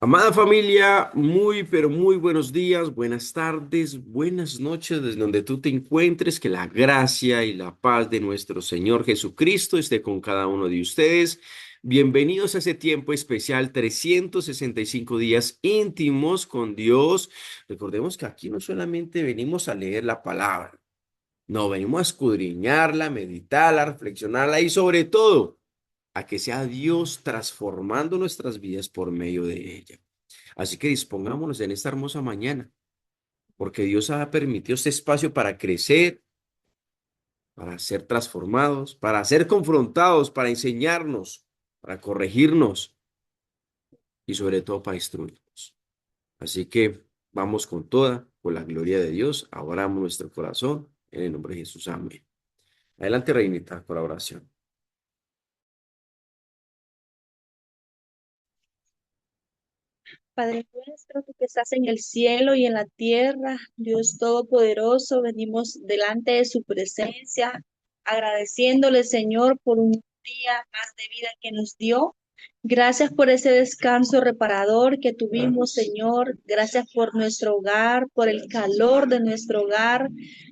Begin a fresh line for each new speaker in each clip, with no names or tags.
Amada familia, muy, pero muy buenos días, buenas tardes, buenas noches, desde donde tú te encuentres, que la gracia y la paz de nuestro Señor Jesucristo esté con cada uno de ustedes. Bienvenidos a ese tiempo especial, 365 días íntimos con Dios. Recordemos que aquí no solamente venimos a leer la palabra, no, venimos a escudriñarla, meditarla, reflexionarla y sobre todo a que sea Dios transformando nuestras vidas por medio de ella. Así que dispongámonos en esta hermosa mañana, porque Dios ha permitido este espacio para crecer, para ser transformados, para ser confrontados, para enseñarnos, para corregirnos y sobre todo para instruirnos. Así que vamos con toda, por la gloria de Dios, abramos nuestro corazón en el nombre de Jesús. Amén. Adelante, Reinita, por la oración.
Padre nuestro, tú que estás en el cielo y en la tierra, Dios Todopoderoso, venimos delante de su presencia, agradeciéndole, Señor, por un día más de vida que nos dio. Gracias por ese descanso reparador que tuvimos, Señor. Gracias por nuestro hogar, por el calor de nuestro hogar.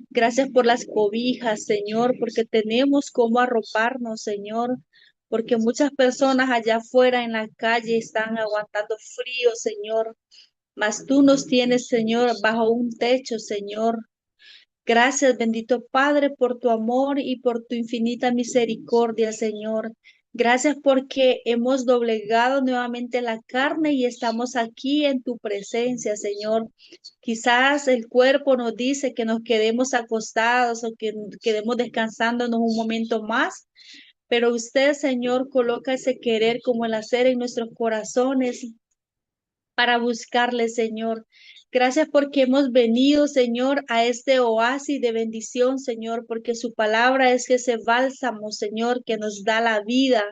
Gracias por las cobijas, Señor, porque tenemos cómo arroparnos, Señor, porque muchas personas allá afuera en la calle están aguantando frío, Señor, mas tú nos tienes, Señor, bajo un techo, Señor. Gracias, bendito Padre, por tu amor y por tu infinita misericordia, Señor. Gracias porque hemos doblegado nuevamente la carne y estamos aquí en tu presencia, Señor. Quizás el cuerpo nos dice que nos quedemos acostados o que quedemos descansándonos un momento más, pero usted, Señor, coloca ese querer como el hacer en nuestros corazones para buscarle, Señor. Gracias porque hemos venido, Señor, a este oasis de bendición, Señor, porque su palabra es ese bálsamo, Señor, que nos da la vida,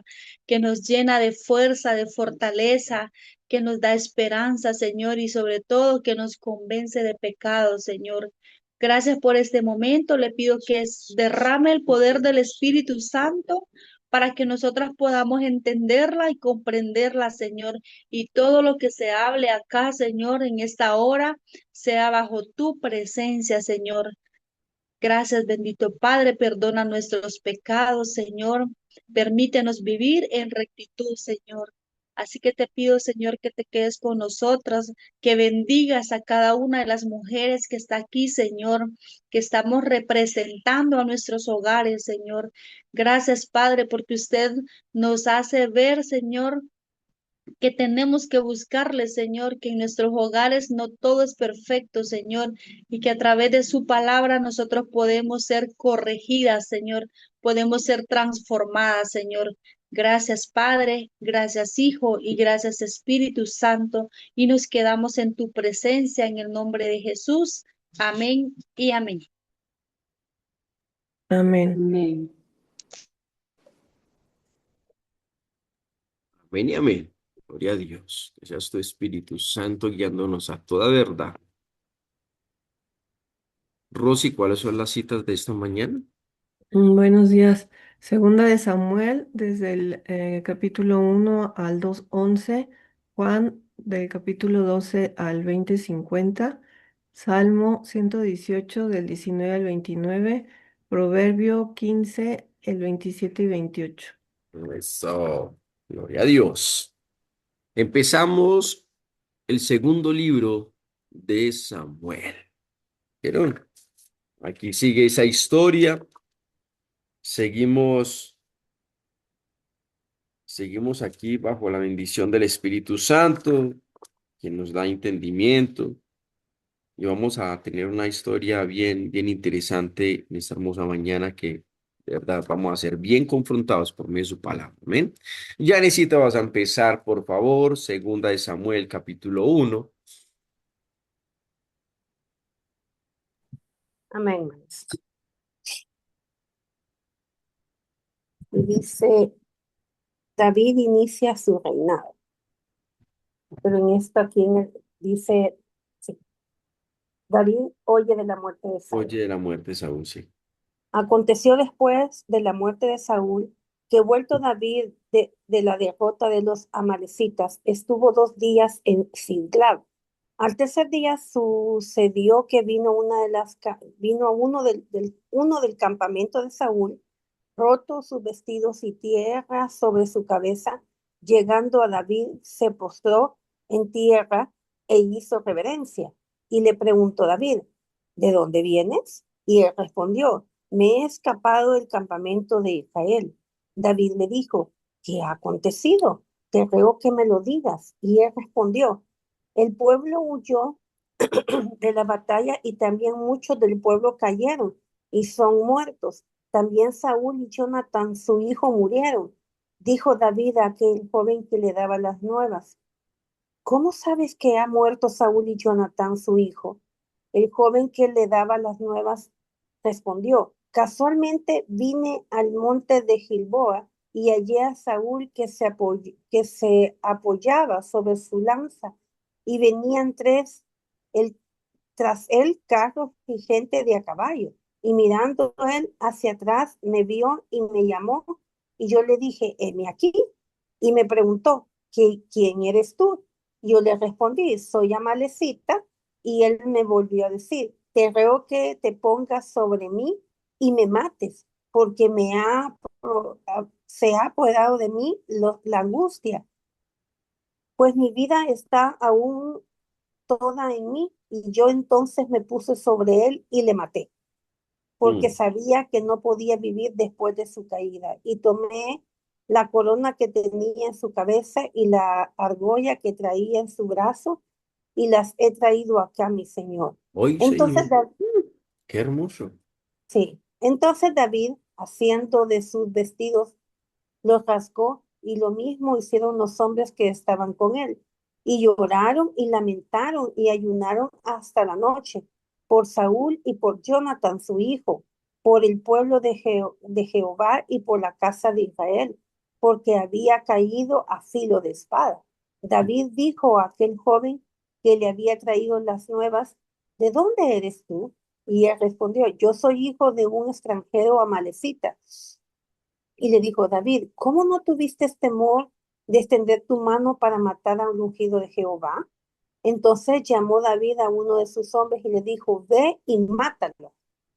que nos llena de fuerza, de fortaleza, que nos da esperanza, Señor, y sobre todo que nos convence de pecado, Señor. Gracias por este momento. Le pido que derrame el poder del Espíritu Santo para que nosotras podamos entenderla y comprenderla, Señor, y todo lo que se hable acá, Señor, en esta hora, sea bajo tu presencia, Señor. Gracias, bendito Padre, perdona nuestros pecados, Señor. Permítenos vivir en rectitud, Señor. Así que te pido, Señor, que te quedes con nosotras, que bendigas a cada una de las mujeres que está aquí, Señor, que estamos representando a nuestros hogares, Señor. Gracias, Padre, porque usted nos hace ver, Señor, que tenemos que buscarle, Señor, que en nuestros hogares no todo es perfecto, Señor, y que a través de su palabra nosotros podemos ser corregidas, Señor, podemos ser transformadas, Señor. Gracias, Padre, gracias, Hijo, y gracias, Espíritu Santo, y nos quedamos en tu presencia en el nombre de Jesús. Amén y amén.
Amén.
Amén.
Amén y amén. Gloria a Dios. Que seas tu Espíritu Santo guiándonos a toda verdad. Rosy, ¿cuáles son las citas de esta mañana?
Buenos días. Segunda de Samuel, desde el capítulo 1 al 2:11, Juan del capítulo 12 al 20:50, Salmo 118 del 19 al 29, Proverbio 15, el 27 y 28.
Eso. Gloria a Dios. Empezamos el segundo libro de Samuel. ¿Vieron? Aquí sigue esa historia. Seguimos, seguimos aquí bajo la bendición del Espíritu Santo, quien nos da entendimiento. Y vamos a tener una historia bien, bien interesante en esta hermosa mañana que de verdad vamos a ser bien confrontados por medio de su palabra. Amén. Ya necesito, vas a empezar, por favor, segunda de Samuel, capítulo 1.
Amén, maestro. Y dice, David inicia su reinado, pero en esto aquí dice, sí, David oye de la muerte de Saúl.
Oye de la muerte de Saúl, sí.
Aconteció después de la muerte de Saúl que vuelto David de la derrota de los amalecitas. Estuvo 2 días en Siglag. Al tercer día sucedió que vino uno del campamento de Saúl, roto sus vestidos y tierra sobre su cabeza. Llegando a David, se postró en tierra e hizo reverencia. Y le preguntó David, ¿de dónde vienes? Y él respondió, me he escapado del campamento de Israel. David le dijo, ¿qué ha acontecido? Te ruego que me lo digas. Y él respondió, el pueblo huyó de la batalla y también muchos del pueblo cayeron y son muertos. También Saúl y Jonatán, su hijo, murieron. Dijo David a aquel joven que le daba las nuevas, ¿cómo sabes que ha muerto Saúl y Jonatán, su hijo? El joven que le daba las nuevas respondió, casualmente vine al monte de Gilboa y hallé a Saúl que se apoyaba sobre su lanza y venían tras él carros y gente de a caballo. Y mirando él hacia atrás, me vio y me llamó. Y yo le dije, heme aquí. Y me preguntó, ¿quién eres tú? Yo le respondí, soy Amalecita. Y él me volvió a decir, te ruego que te pongas sobre mí y me mates, porque se ha apoderado de mí la angustia, pues mi vida está aún toda en mí. Y yo entonces me puse sobre él y le maté, porque
Mm.
sabía que no podía vivir después de su caída. Y tomé la corona que tenía en su cabeza y la argolla que traía en su brazo y las he traído acá, mi señor.
Hoy,
Entonces,
Señor, qué hermoso.
sí, entonces David, haciendo de sus vestidos, los rasgó y lo mismo hicieron los hombres que estaban con él. Y lloraron y lamentaron y ayunaron hasta la noche por Saúl y por Jonatán su hijo, por el pueblo de Jehová y por la casa de Israel, porque había caído a filo de espada. David dijo a aquel joven que le había traído las nuevas, ¿de dónde eres tú? Y él respondió, yo soy hijo de un extranjero amalecita. Y le dijo David, ¿cómo no tuviste temor de extender tu mano para matar al ungido de Jehová? Entonces llamó David a uno de sus hombres y le dijo, ve y mátalo.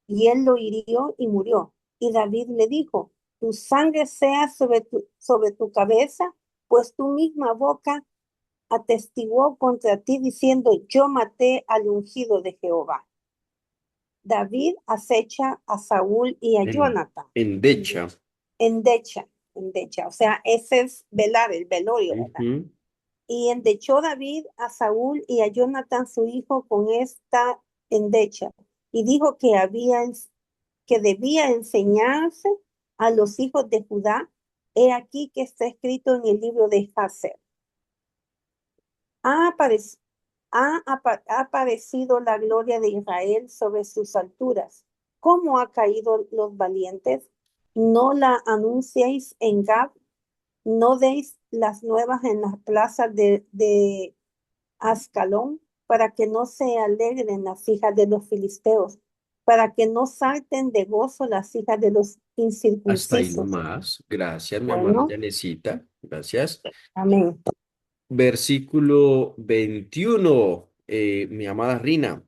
Y él lo hirió y murió. Y David le dijo, tu sangre sea sobre tu cabeza, pues tu misma boca atestiguó contra ti diciendo, yo maté al ungido de Jehová. David acecha a Saúl y a
En,
Jonathan.
endecha.
Endecha, endecha. O sea, ese es velar, el velorio, ¿verdad?
Ujú.
Y endechó David a Saúl y a Jonathan su hijo con esta endecha. Y dijo que debía enseñarse a los hijos de Judá. He aquí que está escrito en el libro de Jacer. Ha aparecido, ha aparecido la gloria de Israel sobre sus alturas. ¿Cómo ha caído los valientes? ¿No la anunciéis en Gab? ¿No deis las nuevas en las plazas de Ascalón, para que no se alegren las hijas de los filisteos, para que no salten de gozo las hijas de los
Hasta ahí
incircuncisos?
nomás. Gracias, mi amada
Bueno,
Yanecita. Gracias.
amén.
Versículo 21, mi amada Rina.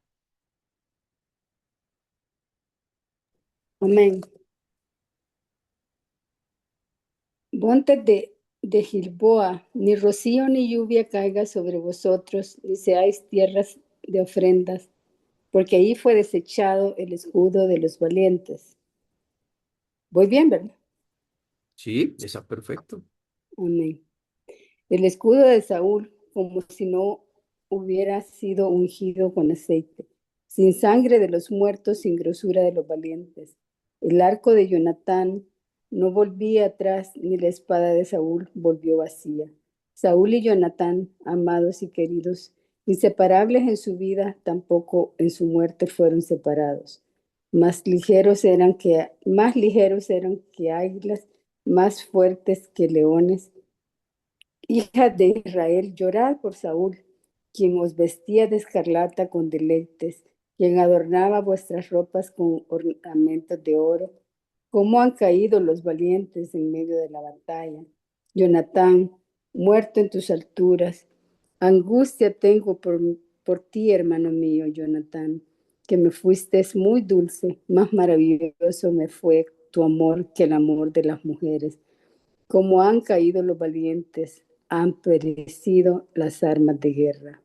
Amén. Montes de Gilboa, ni rocío ni lluvia caiga sobre vosotros, ni seáis tierras de ofrendas, porque ahí fue desechado el escudo de los valientes. Voy bien, ¿verdad?
Sí, está perfecto.
Amén. El escudo de Saúl, como si no hubiera sido ungido con aceite, sin sangre de los muertos, sin grosura de los valientes. El arco de Jonatán no volvía atrás, ni la espada de Saúl volvió vacía. Saúl y Jonatán, amados y queridos, inseparables en su vida, tampoco en su muerte fueron separados. Más ligeros eran que águilas, más fuertes que leones. Hijas de Israel, llorad por Saúl, quien os vestía de escarlata con deleites, quien adornaba vuestras ropas con ornamentos de oro. ¿Cómo han caído los valientes en medio de la batalla? Jonatán, muerto en tus alturas. Angustia tengo por ti, hermano mío, Jonatán, que me fuiste muy dulce, más maravilloso me fue tu amor que el amor de las mujeres. Como han caído los valientes, han perecido las armas de guerra.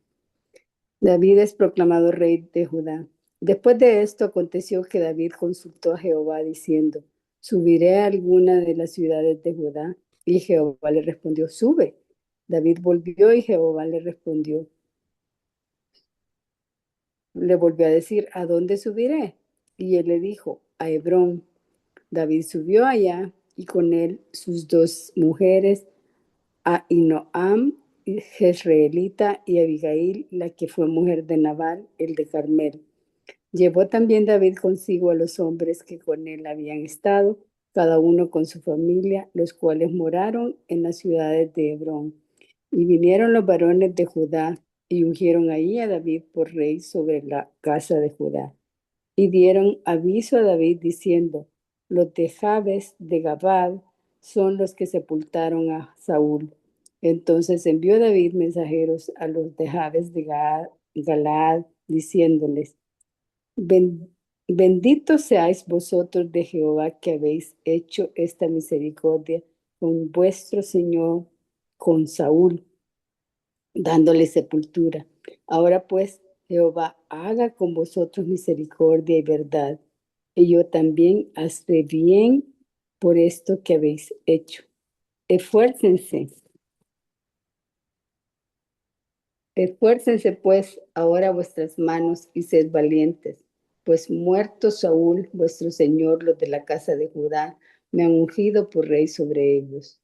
David es proclamado rey de Judá. Después de esto aconteció que David consultó a Jehová diciendo, ¿subiré a alguna de las ciudades de Judá? Y Jehová le respondió, sube. David volvió y Jehová le volvió a decir, ¿a dónde subiré? Y él le dijo, a Hebrón. David subió allá y con él sus dos mujeres, Ahinoam, jezreelita, y Abigail, la que fue mujer de Nabal, el de Carmel. Llevó también David consigo a los hombres que con él habían estado, cada uno con su familia, los cuales moraron en las ciudades de Hebrón. Y vinieron los varones de Judá y ungieron ahí a David por rey sobre la casa de Judá. Y dieron aviso a David diciendo, los de Jabes de Gabad son los que sepultaron a Saúl. Entonces envió David mensajeros a los de Jabes de Galaad, diciéndoles, Benditos seáis vosotros de Jehová que habéis hecho esta misericordia con vuestro Señor, con Saúl, dándole sepultura. Ahora pues, Jehová haga con vosotros misericordia y verdad, y yo también haré bien por esto que habéis hecho. Esfuércense, esfuércense pues ahora vuestras manos y sed valientes, pues muerto Saúl, vuestro señor, los de la casa de Judá, me han ungido por rey sobre ellos.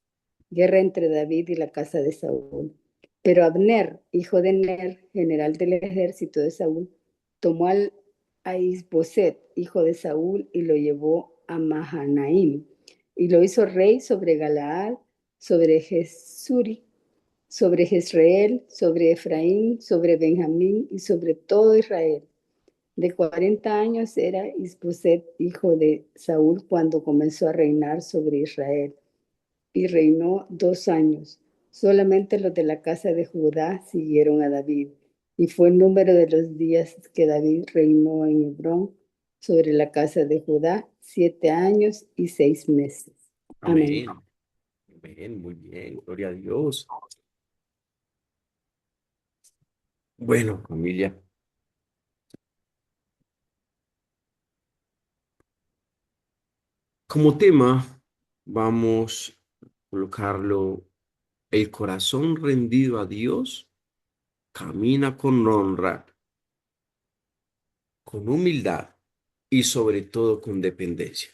Guerra entre David y la casa de Saúl. Pero Abner, hijo de Ner, general del ejército de Saúl, tomó a Isboset, hijo de Saúl, y lo llevó a Mahanaim, y lo hizo rey sobre Galaad, sobre Jesuri, sobre Jezreel, sobre Efraín, sobre Benjamín y sobre todo Israel. De 40 años era Isboset, hijo de Saúl, cuando comenzó a reinar sobre Israel, y reinó 2 años. Solamente los de la casa de Judá siguieron a David, y fue el número de los días que David reinó en Hebrón sobre la casa de Judá, 7 años y 6 meses. Amén.
Amén. Amén, muy bien, gloria a Dios. Bueno, familia, como tema vamos a colocarlo, el corazón rendido a Dios camina con honra, con humildad y sobre todo con dependencia.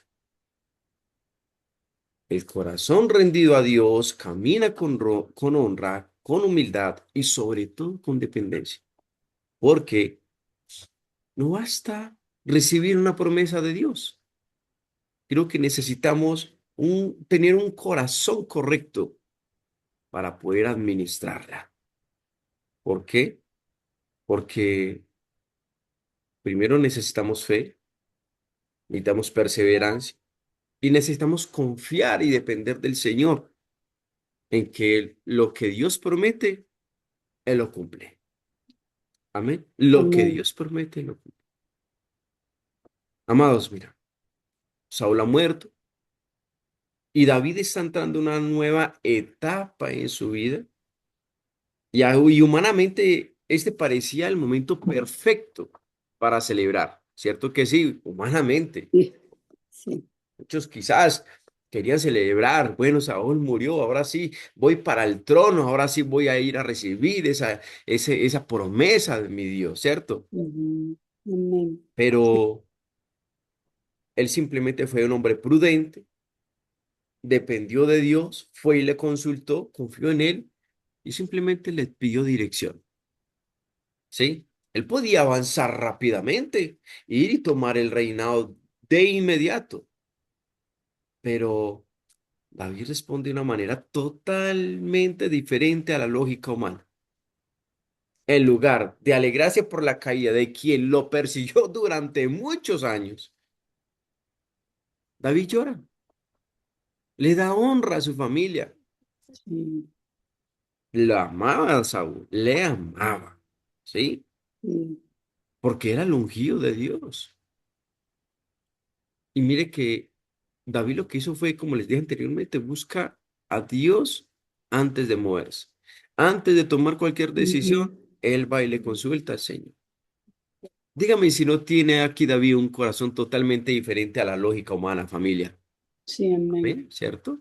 El corazón rendido a Dios camina con honra, con humildad y sobre todo con dependencia. Porque no basta recibir una promesa de Dios. Creo que necesitamos tener un corazón correcto para poder administrarla. ¿Por qué? Porque primero necesitamos fe, necesitamos perseverancia y necesitamos confiar y depender del Señor en que lo que Dios promete, Él lo cumple. Amén. Lo que
Amén.
Dios promete, Él lo cumple. Amados, mira, Saúl ha muerto y David está entrando en una nueva etapa en su vida. Y humanamente, este parecía el momento perfecto para celebrar, ¿cierto que sí? Humanamente.
Sí, sí.
Muchos quizás querían celebrar, bueno, Saúl murió, ahora sí voy para el trono, ahora sí voy a ir a recibir esa promesa de mi Dios, ¿cierto?
Amén.
Pero él simplemente fue un hombre prudente, dependió de Dios, fue y le consultó, confió en él y simplemente le pidió dirección. ¿Sí? Él podía avanzar rápidamente, ir y tomar el reinado de inmediato, pero David responde de una manera totalmente diferente a la lógica humana. En lugar de alegrarse por la caída de quien lo persiguió durante muchos años, David llora, le da honra a su familia,
Sí,
La amaba a Saúl, le amaba, ¿sí?
sí,
Porque era el ungido de Dios. Y mire que David lo que hizo fue, como les dije anteriormente, busca a Dios antes de moverse. Antes de tomar cualquier decisión,
ujú,
él va y le consulta al Señor. Dígame si no tiene aquí David un corazón totalmente diferente a la lógica humana, familia.
sí, amén.
¿Ven? ¿Cierto?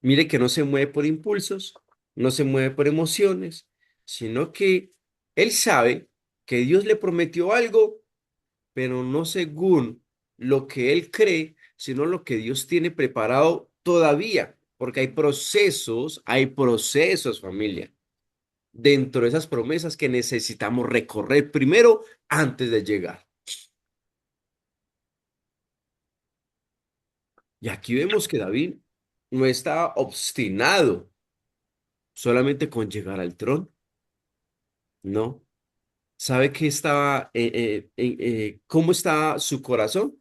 Mire que no se mueve por impulsos, no se mueve por emociones, sino que él sabe que Dios le prometió algo, pero no según lo que él cree, sino lo que Dios tiene preparado todavía, porque hay procesos, familia, dentro de esas promesas que necesitamos recorrer primero antes de llegar. Y aquí vemos que David no está obstinado solamente con llegar al trono, no. ¿Sabe qué estaba, cómo estaba su corazón?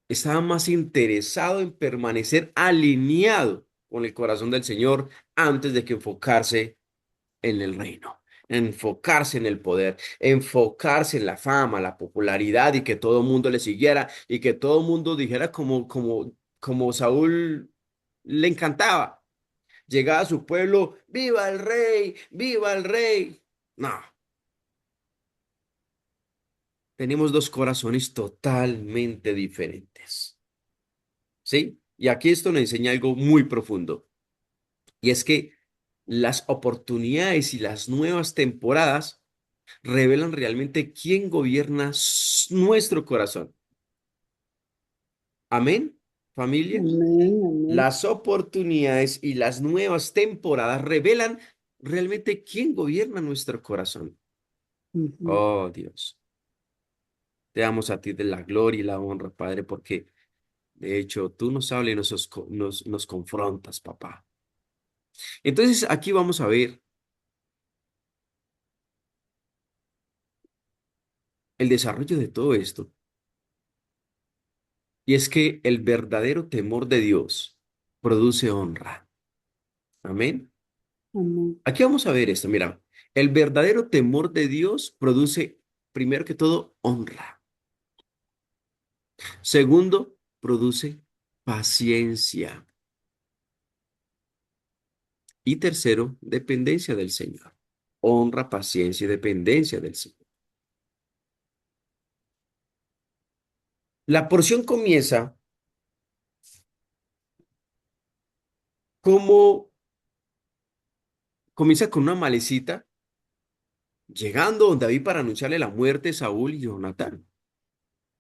Estaba más interesado en permanecer alineado con el corazón del Señor antes de que enfocarse en el reino, enfocarse en el poder, enfocarse en la fama, la popularidad y que todo el mundo le siguiera y que todo el mundo dijera como Saúl le encantaba. Llegaba a su pueblo, ¡viva el rey! ¡Viva el rey! No, tenemos dos corazones totalmente diferentes. ¿Sí? Y aquí esto nos enseña algo muy profundo, y es que las oportunidades y las nuevas temporadas revelan realmente quién gobierna nuestro corazón. Amén, familia.
Amén, amén.
Las oportunidades y las nuevas temporadas revelan realmente quién gobierna nuestro corazón.
Ujú.
Oh, Dios, te damos a ti de la gloria y la honra, Padre, porque de hecho tú nos hablas y nos confrontas, papá. Entonces, aquí vamos a ver el desarrollo de todo esto. Y es que el verdadero temor de Dios produce honra. Amén.
Amén.
Aquí vamos a ver esto. Mira, el verdadero temor de Dios produce, primero que todo, honra. Segundo, produce paciencia. Y tercero, dependencia del Señor. Honra, paciencia y dependencia del Señor. La porción como, comienza con una malecita llegando donde David para anunciarle la muerte de Saúl y Jonatán.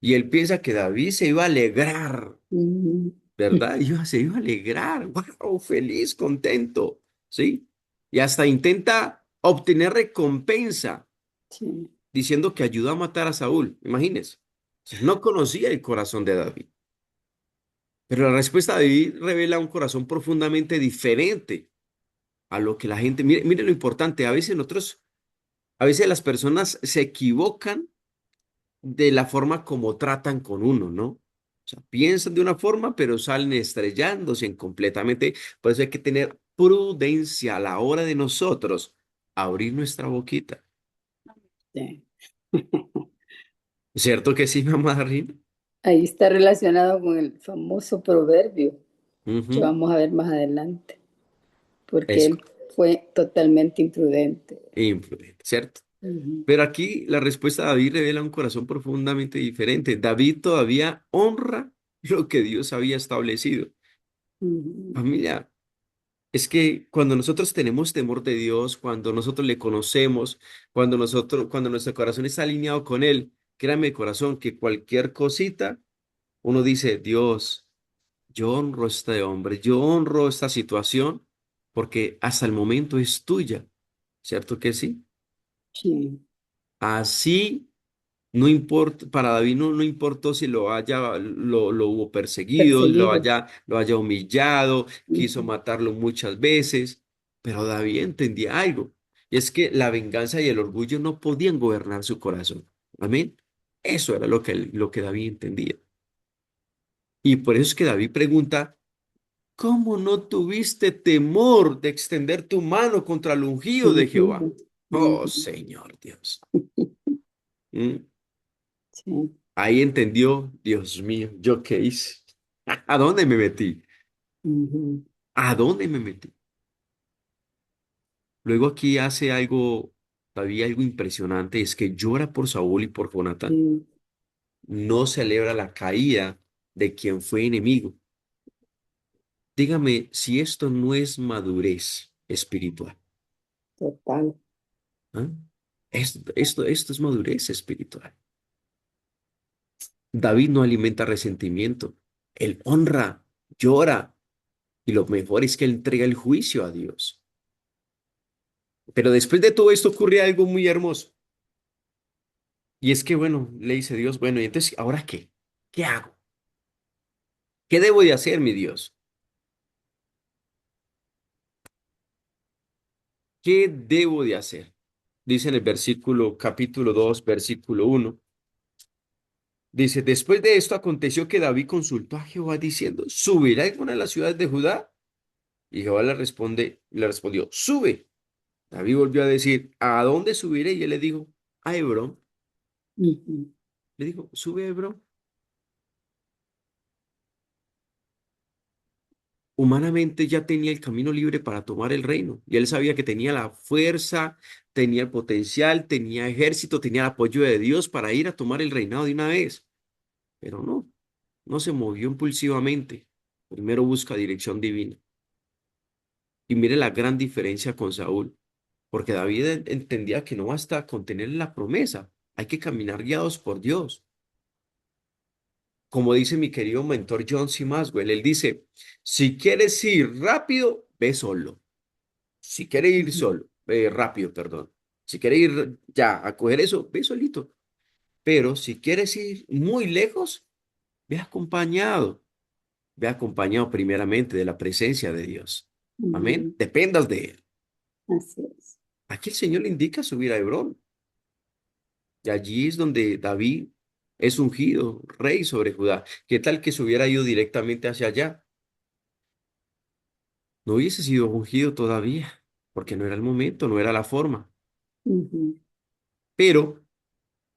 Y él piensa que David se iba a alegrar,
Ujú.
¿verdad? Se iba a alegrar, wow, feliz, contento, ¿sí? Y hasta intenta obtener recompensa
Sí,
diciendo que ayudó a matar a Saúl, imagínense. O sea, no conocía el corazón de David. Pero la respuesta de David revela un corazón profundamente diferente a lo que la gente, mire lo importante, a veces las personas se equivocan de la forma como tratan con uno, ¿no? O sea, piensan de una forma, pero salen estrellándose en completamente. Por eso hay que tener prudencia a la hora de nosotros abrir nuestra boquita.
sí.
¿Cierto que sí, mamá Rina?
Ahí está relacionado con el famoso proverbio que
Ujú.
vamos a ver más adelante, porque
Es
él fue totalmente imprudente.
influente, ¿cierto?
Ujú,
Pero aquí la respuesta de David revela un corazón profundamente diferente. David todavía honra lo que Dios había establecido.
ujú,
Familia, es que cuando nosotros tenemos temor de Dios, cuando nosotros le conocemos, cuando nuestro corazón está alineado con Él, créame corazón, que cualquier cosita, uno dice, Dios, yo honro a este hombre, yo honro esta situación, porque hasta el momento es tuya, ¿cierto que sí?
sí,
Así no importa, para David no importó si lo hubo perseguido,
perseguido.
lo haya humillado, quiso
Ujú,
matarlo muchas veces, pero David entendía algo, y es que la venganza y el orgullo no podían gobernar su corazón. Amén. Eso era lo que David entendía. Y por eso es que David pregunta, ¿Cómo no tuviste temor de extender tu mano contra el ungido de Jehová?
Ujú,
Oh,
ujú.
Señor Dios. ¿Mm?
Sí.
Ahí entendió, Dios mío, ¿yo qué hice? ¿A dónde me metí?
Ujú,
¿A dónde me metí? Luego aquí hace algo, todavía algo impresionante, es que llora por Saúl y por Jonatán.
sí,
No celebra la caída de quien fue enemigo. Dígame si esto no es madurez espiritual.
total.
¿Ah? Esto es madurez espiritual. David no alimenta resentimiento. Él honra, llora, y lo mejor es que él entrega el juicio a Dios. Pero después de todo esto ocurre algo muy hermoso. Y es que, bueno, le dice Dios, bueno, y entonces, ¿ahora qué? ¿Qué hago? ¿Qué debo de hacer, mi Dios? ¿Qué debo de hacer? Dice en el versículo, capítulo 2 versículo 1. Dice, después de esto aconteció que David consultó a Jehová diciendo, ¿subirá a alguna de las ciudades de Judá? Y Jehová le respondió, sube. David volvió a decir, ¿a dónde subiré? Y él le dijo, a Hebrón.
Ujú,
Le dijo, sube a Hebrón. Humanamente ya tenía el camino libre para tomar el reino. Y él sabía que tenía la fuerza, tenía el potencial, tenía ejército, tenía el apoyo de Dios para ir a tomar el reinado de una vez. Pero no se movió impulsivamente. Primero busca dirección divina. Y mire la gran diferencia con Saúl, porque David entendía que no basta con tener la promesa, hay que caminar guiados por Dios. Como dice mi querido mentor John C. Maxwell, él dice, si quieres ir rápido, ve solo. Si quieres ir
ujú,
solo, ve rápido, perdón. Si quieres ir ya a coger eso, ve solito. Pero si quieres ir muy lejos, ve acompañado. Ve acompañado primeramente de la presencia de Dios. Amén.
ujú.
Dependas de Él.
Así es.
Aquí el Señor le indica subir a Hebrón. Y allí es donde David es ungido, rey sobre Judá. ¿Qué tal que se hubiera ido directamente hacia allá? No hubiese sido ungido todavía, porque no era el momento, no era la forma.
Ujú,
Pero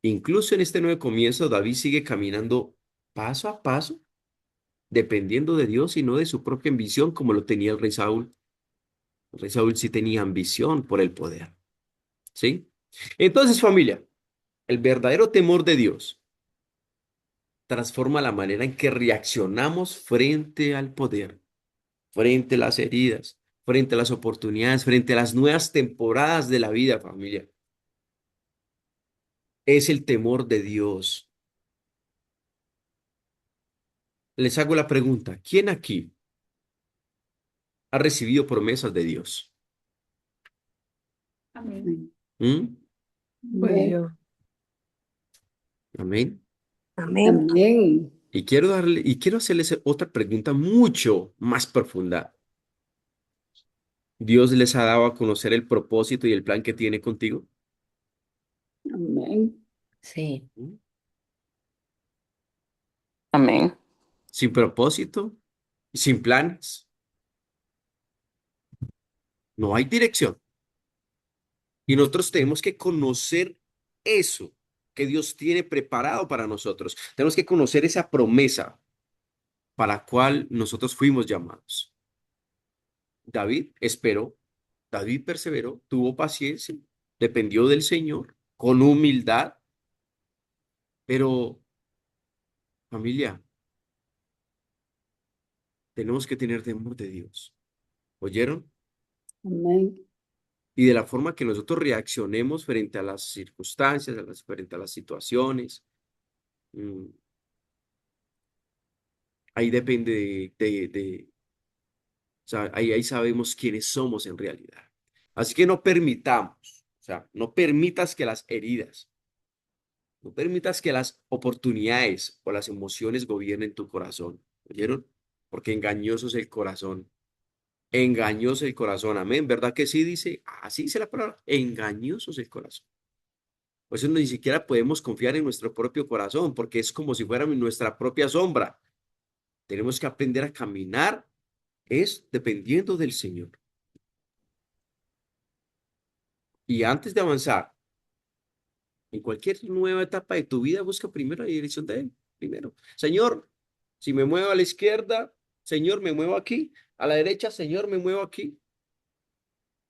incluso en este nuevo comienzo, David sigue caminando paso a paso, dependiendo de Dios y no de su propia ambición, como lo tenía el rey Saúl. El rey Saúl sí tenía ambición por el poder, ¿sí? Entonces, familia, el verdadero temor de Dios transforma la manera en que reaccionamos frente al poder, frente a las heridas, frente a las oportunidades, frente a las nuevas temporadas de la vida, familia. Es el temor de Dios. Les hago la pregunta, ¿quién aquí ha recibido promesas de Dios?
Amén.
amén.
¿Mm?
Pues
Amén.
yo.
Amén.
Amén.
Amén.
Y quiero hacerles otra pregunta mucho más profunda. ¿Dios les ha dado a conocer el propósito y el plan que tiene contigo?
Amén.
Sí,
¿Mm?
amén.
Sin propósito, sin planes, no hay dirección. Y nosotros tenemos que conocer eso que Dios tiene preparado para nosotros. Tenemos que conocer esa promesa para la cual nosotros fuimos llamados. David esperó, David perseveró, tuvo paciencia, dependió del Señor con humildad, pero familia, tenemos que tener temor de Dios. ¿Oyeron?
Amén.
Y de la forma que nosotros reaccionemos frente a las circunstancias, frente a las situaciones, mm, ahí depende o sea, ahí sabemos quiénes somos en realidad. Así que no permitamos, o sea, no permitas que las heridas, no permitas que las oportunidades o las emociones gobiernen tu corazón. ¿Oyeron? Porque engañoso es el corazón. Engañoso el corazón. Amén. ¿Verdad que sí dice? Así dice la palabra. Engañoso es el corazón. Por eso ni siquiera podemos confiar en nuestro propio corazón, porque es como si fuéramos nuestra propia sombra. Tenemos que aprender a caminar es dependiendo del Señor. Y antes de avanzar en cualquier nueva etapa de tu vida, busca primero la dirección de Él. Primero, Señor, si me muevo a la izquierda, Señor, me muevo aquí. A la derecha, Señor, me muevo aquí.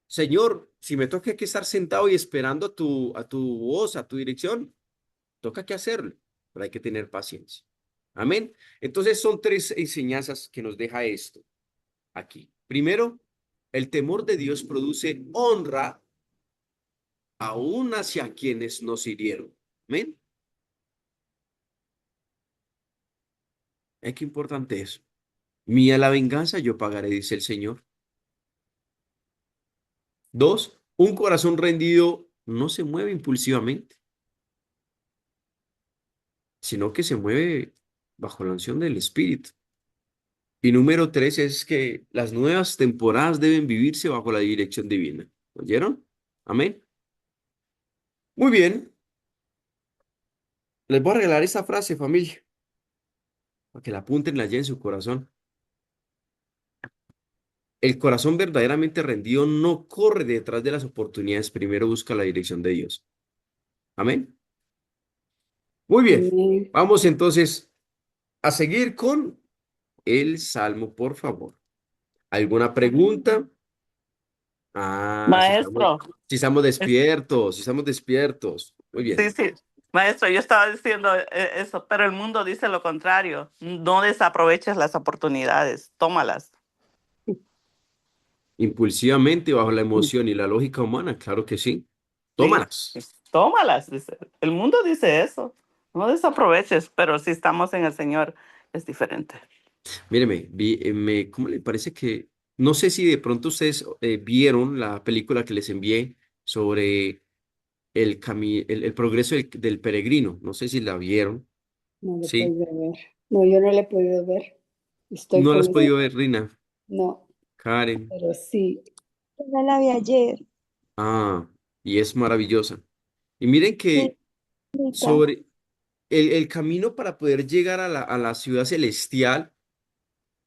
Señor, si me toca que estar sentado y esperando a tu voz, a tu dirección, toca que hacerlo, pero hay que tener paciencia. Amén. Entonces son tres enseñanzas que nos deja esto aquí. Primero, el temor de Dios produce honra aún hacia quienes nos hirieron. Amén. Es que importante eso. Mía la venganza, yo pagaré, dice el Señor. Dos, un corazón rendido no se mueve impulsivamente, sino que se mueve bajo la unción del Espíritu. Y número tres es que las nuevas temporadas deben vivirse bajo la dirección divina. ¿Oyeron? Amén. Muy bien. Les voy a regalar esta frase, familia, para que la apunten allá en su corazón. El corazón verdaderamente rendido no corre detrás de las oportunidades, primero busca la dirección de Dios. Amén. Muy bien.
Amén.
Vamos entonces a seguir con el Salmo, por favor. ¿Alguna pregunta? Ah,
Maestro,
si estamos
es-
despiertos, si estamos despiertos. Muy bien.
sí, sí, maestro, yo estaba diciendo eso, pero el mundo dice lo contrario. No desaproveches las oportunidades, tómalas.
Impulsivamente, bajo la emoción y la lógica humana, claro que sí.
Sí,
Tómalas.
tómalas, dice. El mundo dice eso. No desaproveches, pero si estamos en el Señor es diferente.
Míreme, ¿cómo le parece que, no sé si de pronto ustedes vieron la película que les envié sobre el progreso del peregrino? No sé si la vieron,
No lo he
¿sí?
podido ver. No, yo no lo he podido ver. Estoy
No la has
con...
podido ver, Rina,
No,
Karen.
pero sí.
Yo la vi ayer.
Ah, y es maravillosa. Y miren
Sí,
que
rica.
sobre el camino para poder llegar a la ciudad celestial,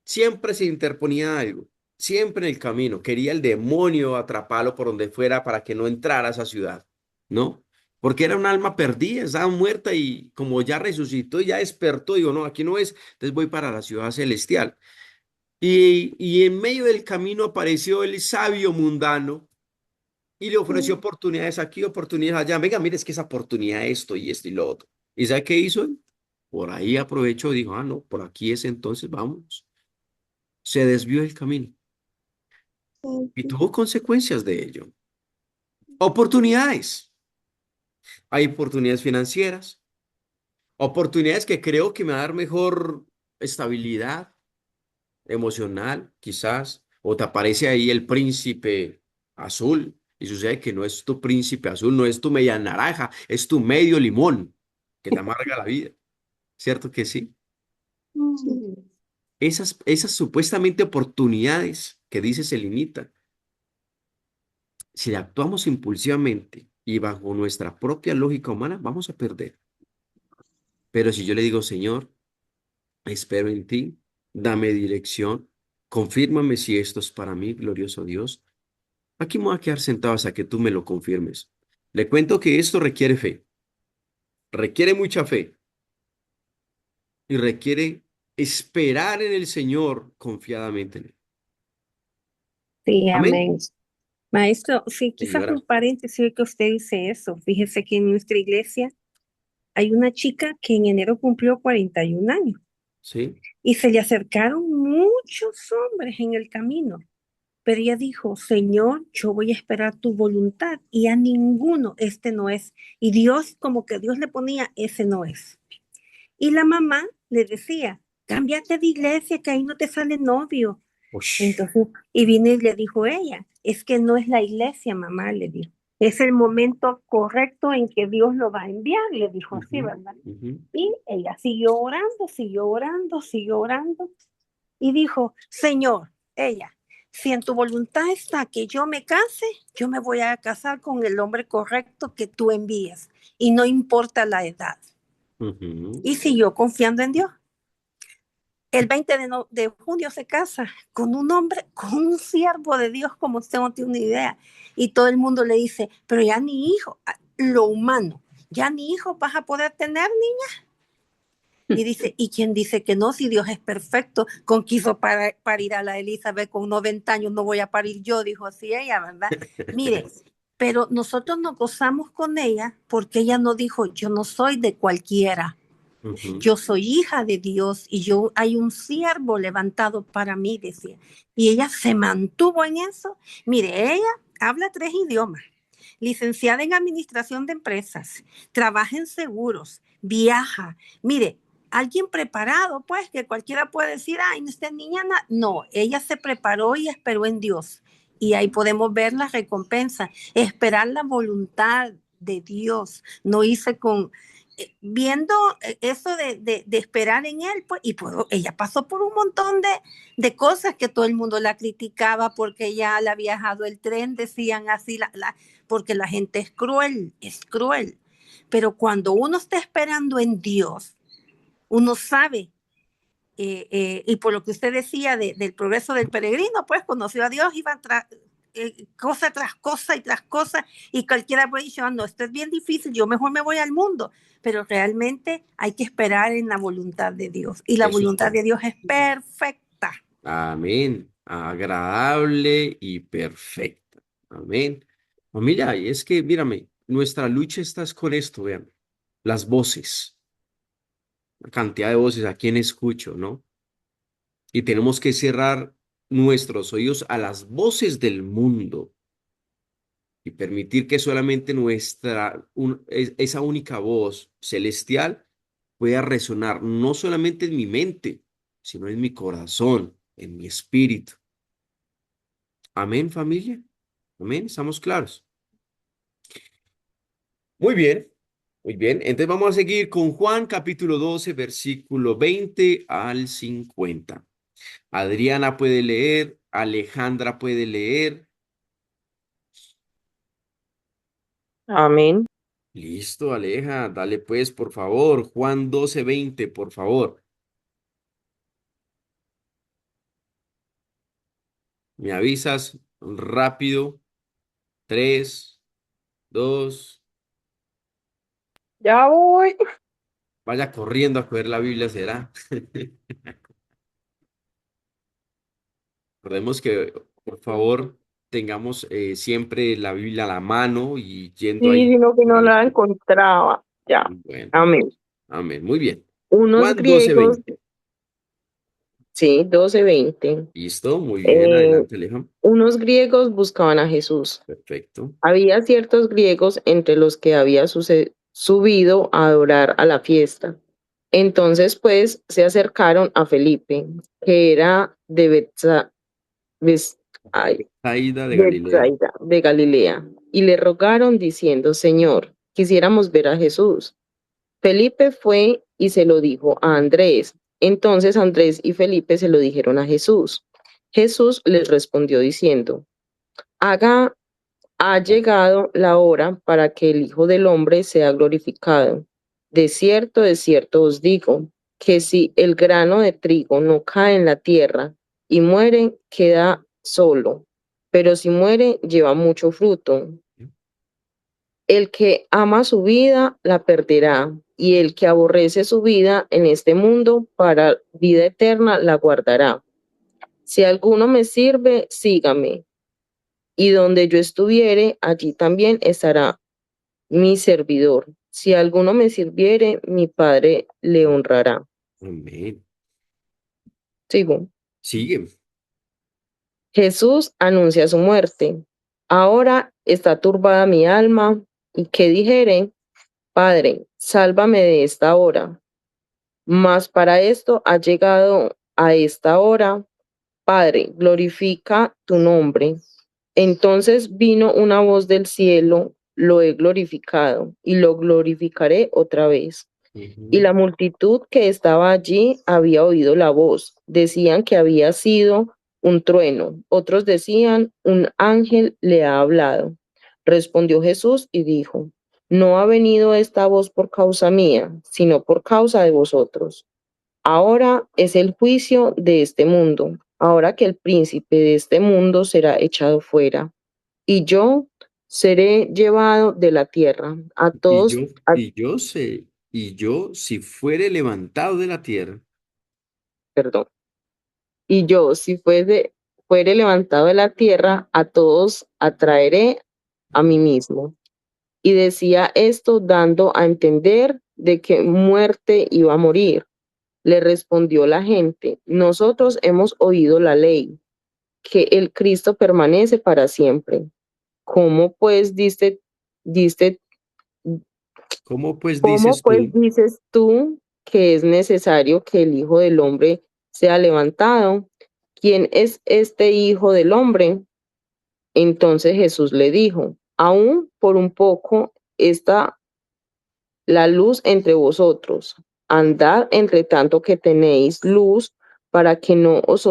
siempre se interponía algo, siempre en el camino. Quería el demonio atraparlo por donde fuera para que no entrara a esa ciudad, ¿no? Porque era un alma perdida, estaba muerta y como ya resucitó, ya despertó, digo, no, aquí no es, entonces voy para la ciudad celestial. Y en medio del camino apareció el sabio mundano y le ofreció
Sí.
oportunidades aquí, oportunidades allá. Venga, mire, es que esa oportunidad, esto y lo otro. ¿Y sabe qué hizo él? Por ahí aprovechó, dijo, ah, no, por aquí es entonces, vamos. Se desvió del camino
Sí,
y
sí.
tuvo consecuencias de ello. Oportunidades. Hay oportunidades financieras, oportunidades que creo que me va a dar mejor estabilidad emocional, quizás, o te aparece ahí el príncipe azul y sucede que no es tu príncipe azul, no es tu media naranja, es tu medio limón que te amarga la vida. ¿Cierto que sí?
Mm,
Sí.
Esas supuestamente oportunidades que dice Selinita, si actuamos impulsivamente y bajo nuestra propia lógica humana, vamos a perder. Pero si yo le digo, Señor, espero en ti, dame dirección, confírmame si esto es para mí, glorioso Dios, aquí me voy a quedar sentado hasta que tú me lo confirmes. Le cuento que esto requiere fe, requiere mucha fe y requiere esperar en el Señor confiadamente en Él.
Sí,
Amén,
amén. Maestro, sí, quizás
señora.
un paréntesis que usted dice eso. Fíjese que en nuestra iglesia hay una chica que en enero cumplió 41 años
Sí.
y se le acercaron muchos hombres en el camino. Pero ella dijo, Señor, yo voy a esperar tu voluntad y a ninguno, este no es. Y Dios, como que Dios le ponía, ese no es. Y la mamá le decía, cámbiate de iglesia, que ahí no te sale novio.
Ush.
Entonces, y vino y le dijo ella, es que no es la iglesia, mamá, le dijo. Es el momento correcto en que Dios lo va a enviar, le dijo así,
Ujú,
¿verdad?
ujú.
Y ella siguió orando, siguió orando, siguió orando y dijo, Señor, ella, si en tu voluntad está que yo me case, yo me voy a casar con el hombre correcto que tú envíes y no importa la edad.
Ujú.
Y siguió confiando en Dios. el 20 de junio se casa con un hombre, con un siervo de Dios, como usted no tiene una idea. Y todo el mundo le dice, pero ya ni hijo, lo humano, ya ni hijo vas a poder tener, niña. Y dice, ¿y quién dice que no? Si Dios es perfecto, con quiso parir a la Elizabeth con 90 años, no voy a parir yo, dijo así ella, ¿verdad? Mire, pero nosotros nos gozamos con ella porque ella no dijo, yo no soy de cualquiera. Yo soy hija de Dios y hay un siervo levantado para mí, decía. Y ella se mantuvo en eso. Mire, ella habla 3 idiomas, licenciada en administración de empresas, trabaja en seguros, viaja. Mire, alguien preparado, pues, que cualquiera puede decir, ay, esta niña, no, ella se preparó y esperó en Dios. Y ahí podemos ver la recompensa, esperar la voluntad de Dios. No hice viendo eso de esperar en él, pues, y ella pasó por un montón de cosas que todo el mundo la criticaba porque ya le había dejado el tren, decían así, porque la gente es cruel, es cruel. Pero cuando uno está esperando en Dios, uno sabe, y por lo que usted decía del progreso del peregrino, pues conoció a Dios, iba cosa tras cosa y tras cosa, y cualquiera puede decir, no, esto es bien difícil, yo mejor me voy al mundo, pero realmente hay que esperar en la voluntad de Dios, y la
Eso es
voluntad
todo.
de Dios es perfecta.
Amén. Agradable y perfecta. Amén. Familia, y es que, mírame, nuestra lucha está es con esto, vean, las voces, la cantidad de voces, a quién escucho, ¿no? Y tenemos que cerrar nuestros oídos a las voces del mundo y permitir que solamente esa única voz celestial pueda resonar no solamente en mi mente, sino en mi corazón, en mi espíritu. Amén, familia. Amén, ¿estamos claros? Muy bien, muy bien. Entonces vamos a seguir con Juan capítulo 12, versículo 20 al 50. Adriana puede leer, Alejandra puede leer.
Amén.
Listo, Aleja, dale pues, por favor. Juan 12, 20, por favor. Me avisas rápido. 3, 2.
Ya voy.
Vaya corriendo a coger la Biblia, será. Recordemos que, por favor, tengamos siempre la Biblia a la mano y yendo
Sí,
ahí.
sino que no la encontraba. Ya.
Bueno,
Amén.
amén. Muy bien.
Unos
Juan 12,
griegos,
20.
sí, 12:20.
Listo, muy bien.
Eh,
Adelante, Aleja.
unos griegos buscaban a Jesús.
Perfecto.
Había ciertos griegos entre los que había subido a adorar a la fiesta. Entonces, pues, se acercaron a Felipe, que era de Bes- ay,
Aida de Galilea.
Betsaida, de Galilea, y le rogaron diciendo, Señor, quisiéramos ver a Jesús. Felipe fue y se lo dijo a Andrés. Entonces Andrés y Felipe se lo dijeron a Jesús. Jesús les respondió diciendo, Haga ha llegado la hora para que el Hijo del Hombre sea glorificado. De cierto os digo, que si el grano de trigo no cae en la tierra y muere, queda solo, pero si muere, lleva mucho fruto. El que ama su vida, la perderá, y el que aborrece su vida en este mundo, para vida eterna, la guardará. Si alguno me sirve, sígame, y donde yo estuviere, allí también estará mi servidor. Si alguno me sirviere, mi Padre le honrará.
Amén.
Sigo.
Sigue.
Jesús anuncia su muerte. Ahora está turbada mi alma, y qué dijere, Padre, sálvame de esta hora. Mas para esto ha llegado a esta hora. Padre, glorifica tu nombre. Entonces vino una voz del cielo, lo he glorificado y lo glorificaré otra vez. Y la multitud que estaba allí había oído la voz. Decían que había sido un trueno. Otros decían, un ángel le ha hablado. Respondió Jesús y dijo, no ha venido esta voz por causa mía, sino por causa de vosotros. Ahora es el juicio de este mundo. Ahora que el príncipe de este mundo será echado fuera. Y yo seré llevado de la tierra.
Y yo, y yo, si fuere levantado de la tierra,
Perdón. Y yo, si fuere levantado de la tierra, a todos atraeré a mí mismo. Y decía esto dando a entender de qué muerte iba a morir. Le respondió la gente, nosotros hemos oído la ley, que el Cristo permanece para siempre. ¿Cómo pues diste,
¿cómo pues
cómo
dices
pues
tú?
dices tú que es necesario que el Hijo del Hombre sea levantado? ¿Quién es este Hijo del Hombre? Entonces Jesús le dijo, aún por un poco está la luz entre vosotros. Andad entre tanto que tenéis luz para que no os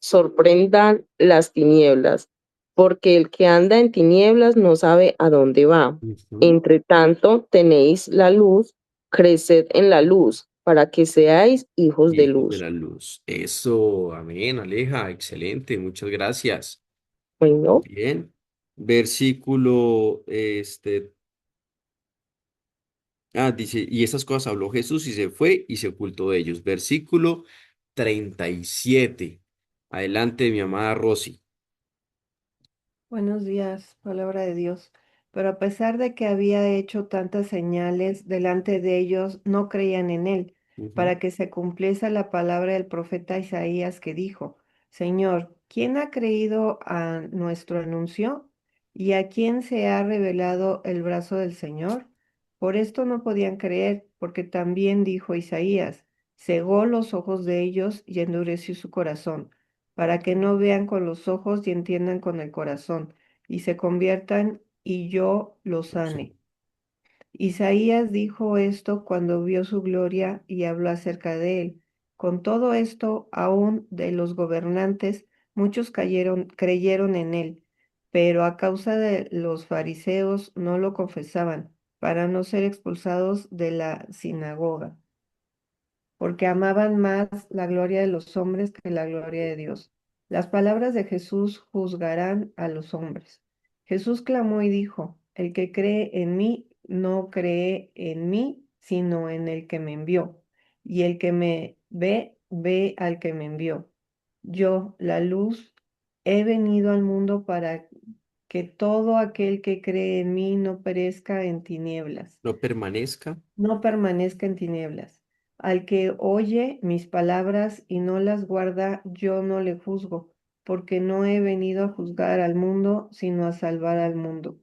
sorprendan las tinieblas, porque el que anda en tinieblas no sabe a dónde va.
Ujú.
Entre tanto tenéis la luz, creced en la luz, para que seáis hijos de
Hijos de
luz.
la luz. Eso, amén, Aleja, excelente, muchas gracias.
Bueno,
Bien. Versículo, dice, y esas cosas habló Jesús y se fue y se ocultó de ellos. Versículo 37. Adelante, mi amada Rosy.
Buenos días, palabra de Dios. Pero a pesar de que había hecho tantas señales delante de ellos, no creían en él,
Ujú.
para que se cumpliese la palabra del profeta Isaías que dijo, Señor, ¿quién ha creído a nuestro anuncio? ¿Y a quién se ha revelado el brazo del Señor? Por esto no podían creer, porque también dijo Isaías, cegó los ojos de ellos y endureció su corazón para que no vean con los ojos y entiendan con el corazón, y se conviertan y yo los sane. Isaías dijo esto cuando vio su gloria y habló acerca de él. Con todo esto, aún de los gobernantes, muchos creyeron en él, pero a causa de los fariseos no lo confesaban, para no ser expulsados de la sinagoga porque amaban más la gloria de los hombres que la gloria de Dios. Las palabras de Jesús juzgarán a los hombres. Jesús clamó y dijo, el que cree en mí no cree en mí, sino en el que me envió. Y el que me ve, ve al que me envió. Yo, la luz, he venido al mundo para que todo aquel que cree en mí no perezca en tinieblas
No permanezca.
no permanezca en tinieblas. Al que oye mis palabras y no las guarda, yo no le juzgo, porque no he venido a juzgar al mundo, sino a salvar al mundo.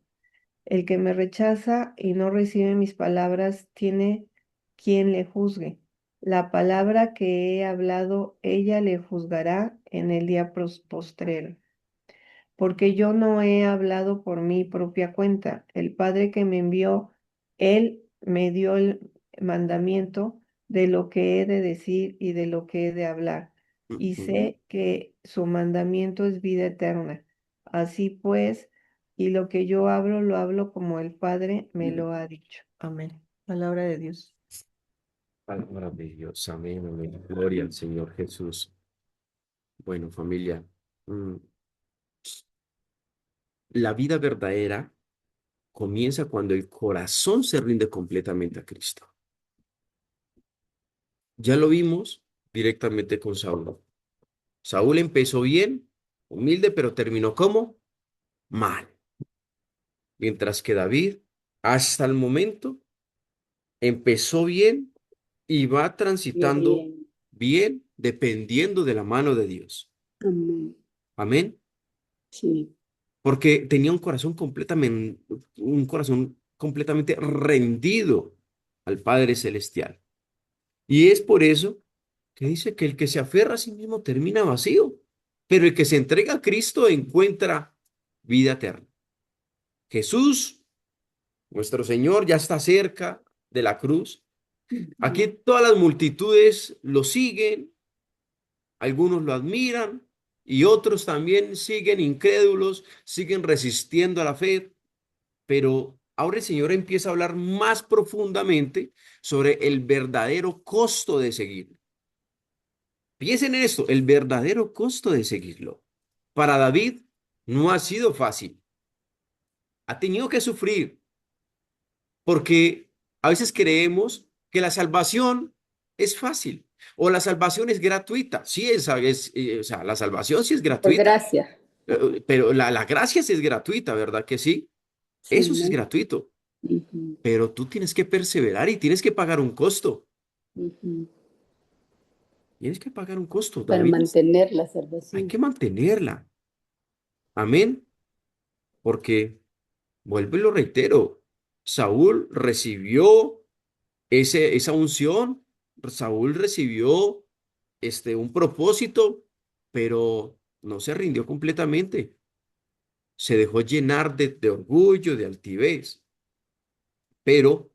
El que me rechaza y no recibe mis palabras, tiene quien le juzgue. La palabra que he hablado, ella le juzgará en el día postrero porque yo no he hablado por mi propia cuenta. El Padre que me envió, Él me dio el mandamiento de lo que he de decir y de lo que he de hablar. Y
Ujú.
sé que su mandamiento es vida eterna. Así pues, y lo que yo hablo, lo hablo como el Padre me lo ha dicho. Amén. Palabra de Dios.
Palabra de Dios, amén, amén. Gloria al Señor Jesús. Bueno, familia, mm, la vida verdadera comienza cuando el corazón se rinde completamente a Cristo. Ya lo vimos directamente con Saúl. Saúl empezó bien, humilde, pero terminó como mal. Mientras que David, hasta el momento, empezó bien y va transitando
bien.
bien dependiendo de la mano de Dios.
Amén.
Amén.
Sí.
Porque tenía un corazón completamente rendido al Padre Celestial. Y es por eso que dice que el que se aferra a sí mismo termina vacío, pero el que se entrega a Cristo encuentra vida eterna. Jesús, nuestro Señor, ya está cerca de la cruz. Aquí
Ujú.
todas las multitudes lo siguen, algunos lo admiran y otros también siguen incrédulos, siguen resistiendo a la fe, pero ahora el Señor empieza a hablar más profundamente sobre el verdadero costo de seguirlo. Piensen en esto, el verdadero costo de seguirlo. Para David no ha sido fácil. Ha tenido que sufrir porque a veces creemos que la salvación es fácil o la salvación es gratuita. Sí, o sea, la salvación sí es
Por
gratuita,
gracia.
pero la gracia sí es gratuita, ¿verdad que sí?
Sí,
Eso sí es
amén.
gratuito,
Ujú,
pero tú tienes que perseverar y tienes que pagar un costo.
ujú.
Tienes que pagar un costo,
Para
David.
mantener la
Hay
salvación.
que mantenerla. Amén. Porque, vuelvo y lo reitero, Saúl recibió esa unción, Saúl recibió un propósito, pero no se rindió completamente. Se dejó llenar de orgullo, de altivez. Pero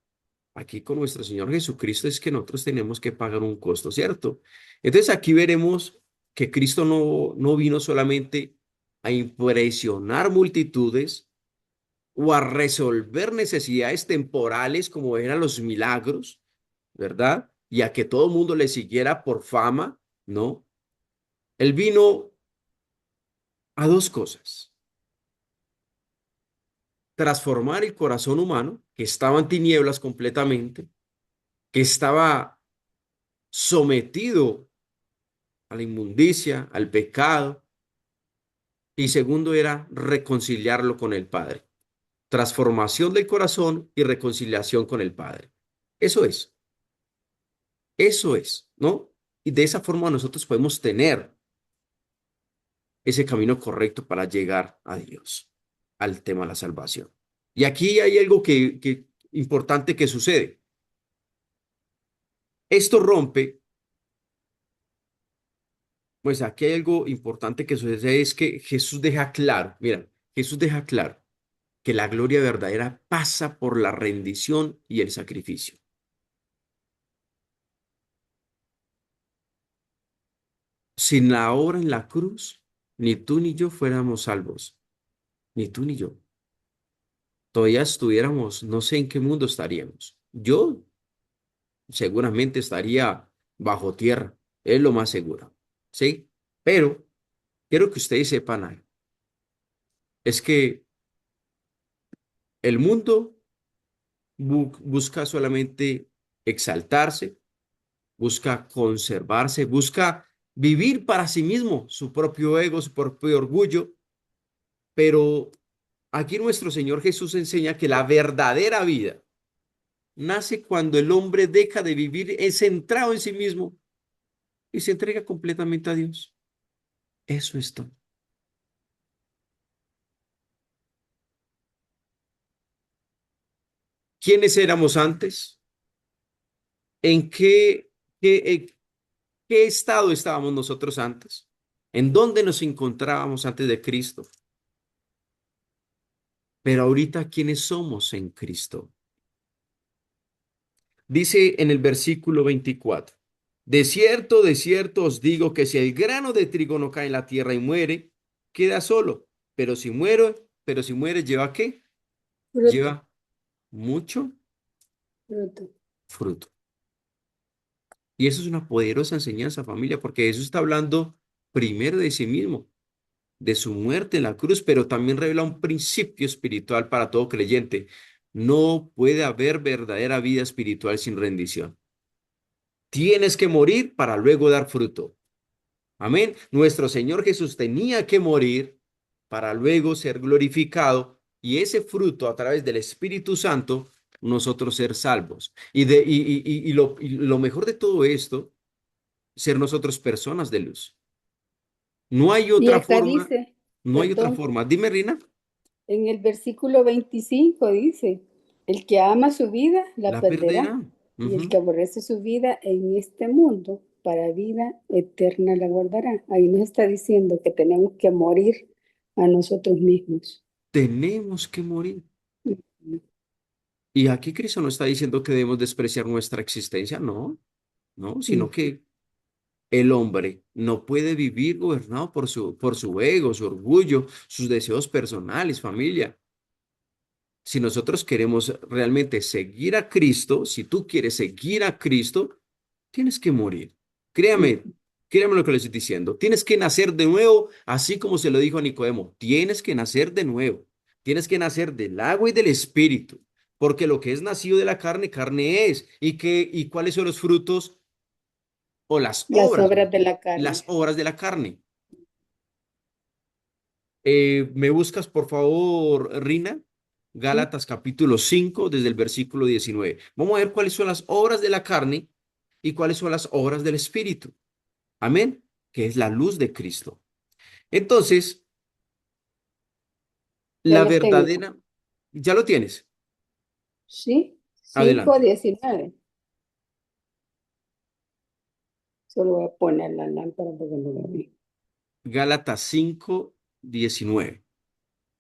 aquí con nuestro Señor Jesucristo es que nosotros tenemos que pagar un costo, ¿cierto? Entonces aquí veremos que Cristo no vino solamente a impresionar multitudes o a resolver necesidades temporales como eran los milagros, ¿verdad? Y a que todo el mundo le siguiera por fama, ¿no? Él vino a dos cosas: transformar el corazón humano, que estaba en tinieblas completamente, que estaba sometido a la inmundicia, al pecado, y segundo era reconciliarlo con el Padre. Transformación del corazón y reconciliación con el Padre. Eso es, ¿no? Y de esa forma nosotros podemos tener ese camino correcto para llegar a Dios, al tema de la salvación. Y aquí hay algo que importante que sucede. Esto rompe, pues aquí hay algo importante que sucede, es que Jesús deja claro, mira, Jesús deja claro que la gloria verdadera pasa por la rendición y el sacrificio. Sin la obra en la cruz, ni tú ni yo fuéramos salvos, ni tú ni yo. Todavía estuviéramos, no sé en qué mundo estaríamos. Yo seguramente estaría bajo tierra, es lo más seguro, ¿sí? Pero quiero que ustedes sepan algo, es que el mundo busca solamente exaltarse, busca conservarse, busca vivir para sí mismo, su propio ego, su propio orgullo, pero aquí nuestro Señor Jesús enseña que la verdadera vida nace cuando el hombre deja de vivir centrado en sí mismo y se entrega completamente a Dios. Eso es todo. ¿Quiénes éramos antes? ¿En qué estado estábamos nosotros antes? ¿En dónde nos encontrábamos antes de Cristo? Pero ahorita, ¿quiénes somos en Cristo? Dice en el versículo 24, de cierto os digo que si el grano de trigo no cae en la tierra y muere, queda solo, pero si muere, ¿lleva qué?
Fruto,
Lleva mucho
fruto.
fruto. Y eso es una poderosa enseñanza, familia, porque Jesús está hablando primero de sí mismo, de su muerte en la cruz, pero también revela un principio espiritual para todo creyente. No puede haber verdadera vida espiritual sin rendición. Tienes que morir para luego dar fruto. Amén. Nuestro Señor Jesús tenía que morir para luego ser glorificado y ese fruto a través del Espíritu Santo nosotros ser salvos. Y lo mejor de todo esto, ser nosotros personas de luz. No hay
Y
otra
acá
forma,
dice,
no hay otra
perdón,
forma. Dime, Rina,
en el versículo 25 dice, el que ama su vida la
la
perderá,
perderá.
y el
Ujú.
que aborrece su vida en este mundo, para vida eterna la guardará. Ahí nos está diciendo que tenemos que morir a nosotros mismos.
Tenemos que morir. Y aquí Cristo no está diciendo que debemos despreciar nuestra existencia, no, no, sino
Ujú.
que el hombre no puede vivir gobernado por su ego, su orgullo, sus deseos personales, familia. si nosotros queremos realmente seguir a Cristo, si tú quieres seguir a Cristo, tienes que morir. Créame, créame lo que le estoy diciendo. Tienes que nacer de nuevo, así como se lo dijo a Nicodemo. Tienes que nacer de nuevo. Tienes que nacer del agua y del espíritu, porque lo que es nacido de la carne, carne es. ¿Y cuáles son los frutos o
Las obras
más
de
bien?
la carne.
Las obras de la carne. ¿Me buscas, por favor, Rina?
Sí.
Gálatas capítulo 5 desde el versículo 19. Vamos a ver cuáles son las obras de la carne y cuáles son las obras del espíritu. Amén, que es la luz de Cristo. Entonces,
Ya
la
las tengo.
verdadera, ya lo tienes.
Sí, cinco
Adelante.
19. Solo voy a poner la lámpara porque no lo vi.
Gálatas 5:19.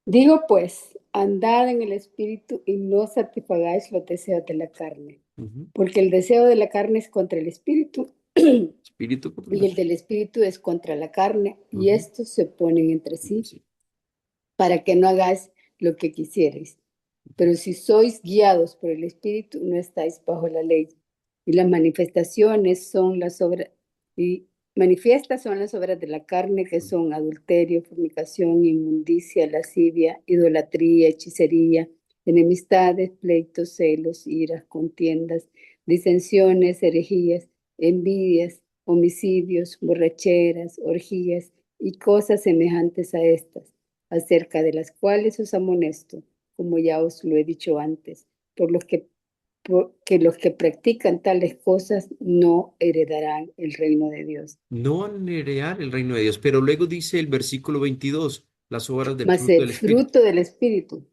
Digo pues, andad en el espíritu y no satisfagáis los deseos de la carne,
Ujú.
porque el deseo de la carne es contra el espíritu y
Espíritu contra la
el del espíritu es contra la carne, y
Ujú.
estos se oponen entre sí
Sí.
para que no hagáis lo que quisierais. Pero si sois guiados por el espíritu, no estáis bajo la ley. Y las manifestaciones son las obras, y manifiestas son las obras de la carne, que son adulterio, fornicación, inmundicia, lascivia, idolatría, hechicería, enemistades, pleitos, celos, iras, contiendas, disensiones, herejías, envidias, homicidios, borracheras, orgías y cosas semejantes a estas, acerca de las cuales os amonesto, como ya os lo he dicho antes, que los que practican tales cosas no heredarán el reino de Dios.
No van a heredar el reino de Dios, pero luego dice el versículo 22, las obras del
Mas
fruto
el
del espíritu.
fruto del Espíritu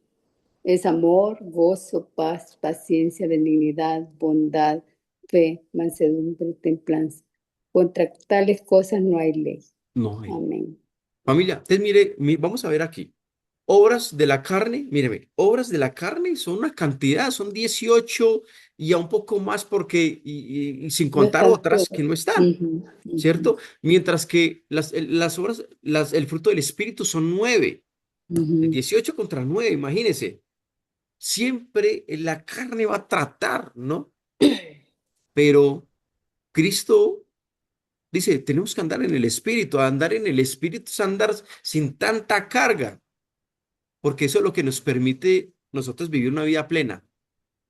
es amor, gozo, paz, paciencia, benignidad, bondad, fe, mansedumbre, templanza. Contra tales cosas no hay ley.
No hay.
Amén.
Familia, entonces mire, vamos a ver aquí. Obras de la carne, míreme, obras de la carne son una cantidad, son 18 y a un poco más porque, y sin
No
contar
están
otras que
todas.
no están,
Ujú,
¿cierto? Mientras que las obras, el fruto del Espíritu son 9,
ujú.
18 contra 9, imagínense. Siempre la carne va a tratar, ¿no? Pero Cristo dice, tenemos que andar en el Espíritu, andar en el Espíritu es andar sin tanta carga, porque eso es lo que nos permite nosotros vivir una vida plena.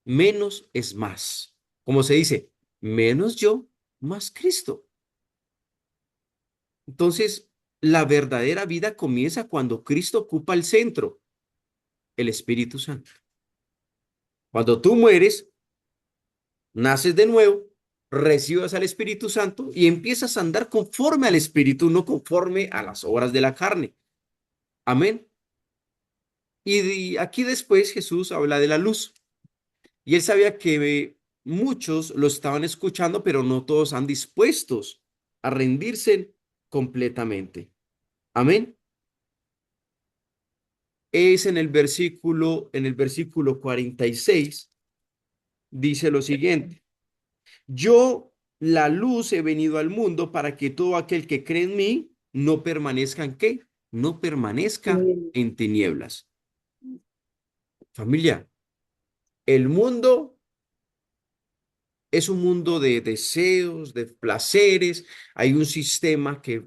Menos es más. Como se dice, menos yo, más Cristo. Entonces, la verdadera vida comienza cuando Cristo ocupa el centro, el Espíritu Santo. Cuando tú mueres, naces de nuevo, recibes al Espíritu Santo y empiezas a andar conforme al Espíritu, no conforme a las obras de la carne. Amén. Y aquí después Jesús habla de la luz. Y él sabía que muchos lo estaban escuchando, pero no todos han dispuestos a rendirse completamente. Amén. Es en el versículo 46, dice lo siguiente: Yo, la luz, he venido al mundo para que todo aquel que cree en mí no permanezca ¿en qué? No permanezca
Bien.
en tinieblas. Familia, el mundo es un mundo de deseos, de placeres. Hay un sistema que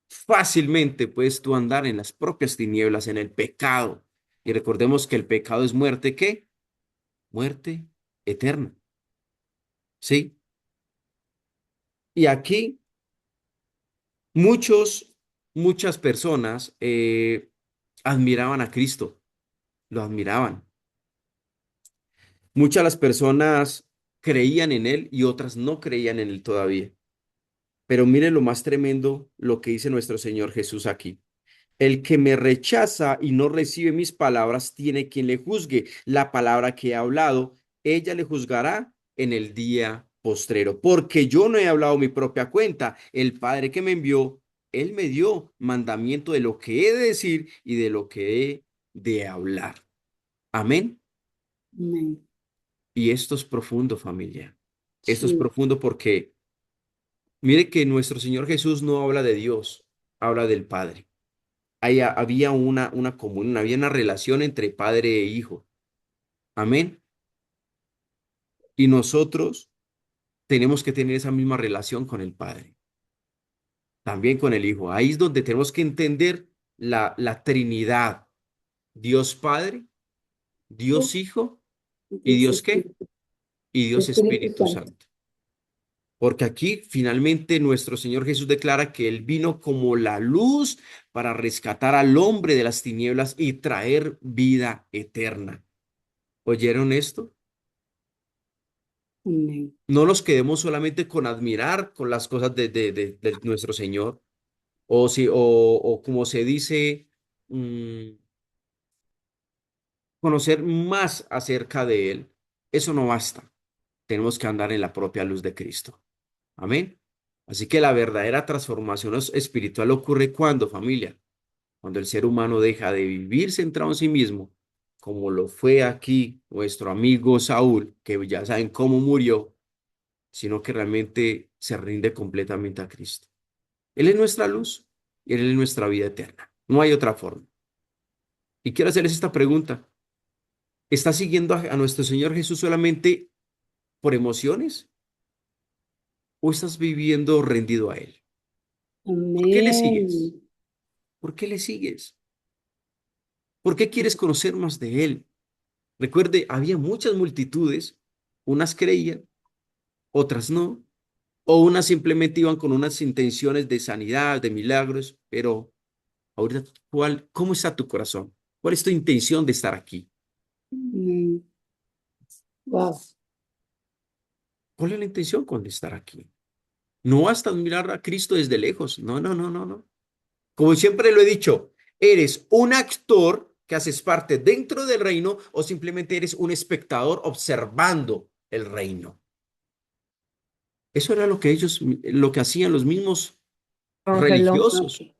fácilmente puedes tú andar en las propias tinieblas, en el pecado. Y recordemos que el pecado es muerte, ¿qué? Muerte eterna. ¿Sí? Y aquí muchas personas admiraban a Cristo, lo admiraban. Muchas de las personas creían en él y otras no creían en él todavía. Pero mire lo más tremendo, lo que dice nuestro Señor Jesús aquí. El que me rechaza y no recibe mis palabras tiene quien le juzgue. La palabra que he hablado, ella le juzgará en el día postrero. Porque yo no he hablado mi propia cuenta. El Padre que me envió, él me dio mandamiento de lo que he de decir y de lo que he de hablar. Amén.
Amén.
Y esto es profundo, familia. Esto es
Sí.
profundo porque mire que nuestro Señor Jesús no habla de Dios, habla del Padre. Había una comunión, había una relación entre padre e hijo. Amén. Y nosotros tenemos que tener esa misma relación con el Padre, también con el Hijo. Ahí es donde tenemos que entender la Trinidad. Dios Padre, Dios Hijo y
Dios
Dios ¿qué?
Espíritu,
Y Dios
Espíritu
Espíritu
Santo.
Santo. Porque aquí finalmente nuestro Señor Jesús declara que Él vino como la luz para rescatar al hombre de las tinieblas y traer vida eterna. ¿Oyeron esto?
Amén.
No nos quedemos solamente con admirar con las cosas de nuestro Señor, o, si, o como se dice, mm, conocer más acerca de Él. Eso no basta. Tenemos que andar en la propia luz de Cristo. Amén. Así que la verdadera transformación espiritual ocurre cuando, familia, cuando el ser humano deja de vivir centrado en sí mismo, como lo fue aquí nuestro amigo Saúl, que ya saben cómo murió, sino que realmente se rinde completamente a Cristo. Él es nuestra luz y Él es nuestra vida eterna. No hay otra forma. Y quiero hacerles esta pregunta. ¿Estás siguiendo a nuestro Señor Jesús solamente por emociones o estás viviendo rendido a Él? ¿Por qué le sigues?
Amén.
¿Por qué le sigues? ¿Por qué quieres conocer más de Él? Recuerde, había muchas multitudes, unas creían, otras no, o unas simplemente iban con unas intenciones de sanidad, de milagros, pero ahorita, ¿cómo está tu corazón? ¿Cuál es tu intención de estar aquí?
Amén. Wow.
¿Cuál es la intención con estar aquí? No hasta mirar a Cristo desde lejos. No, no, no, no, no. Como siempre lo he dicho, ¿eres un actor que haces parte dentro del reino o simplemente eres un espectador observando el reino? Eso era lo que ellos, lo que hacían los mismos
Ángelo.
religiosos.
Ok.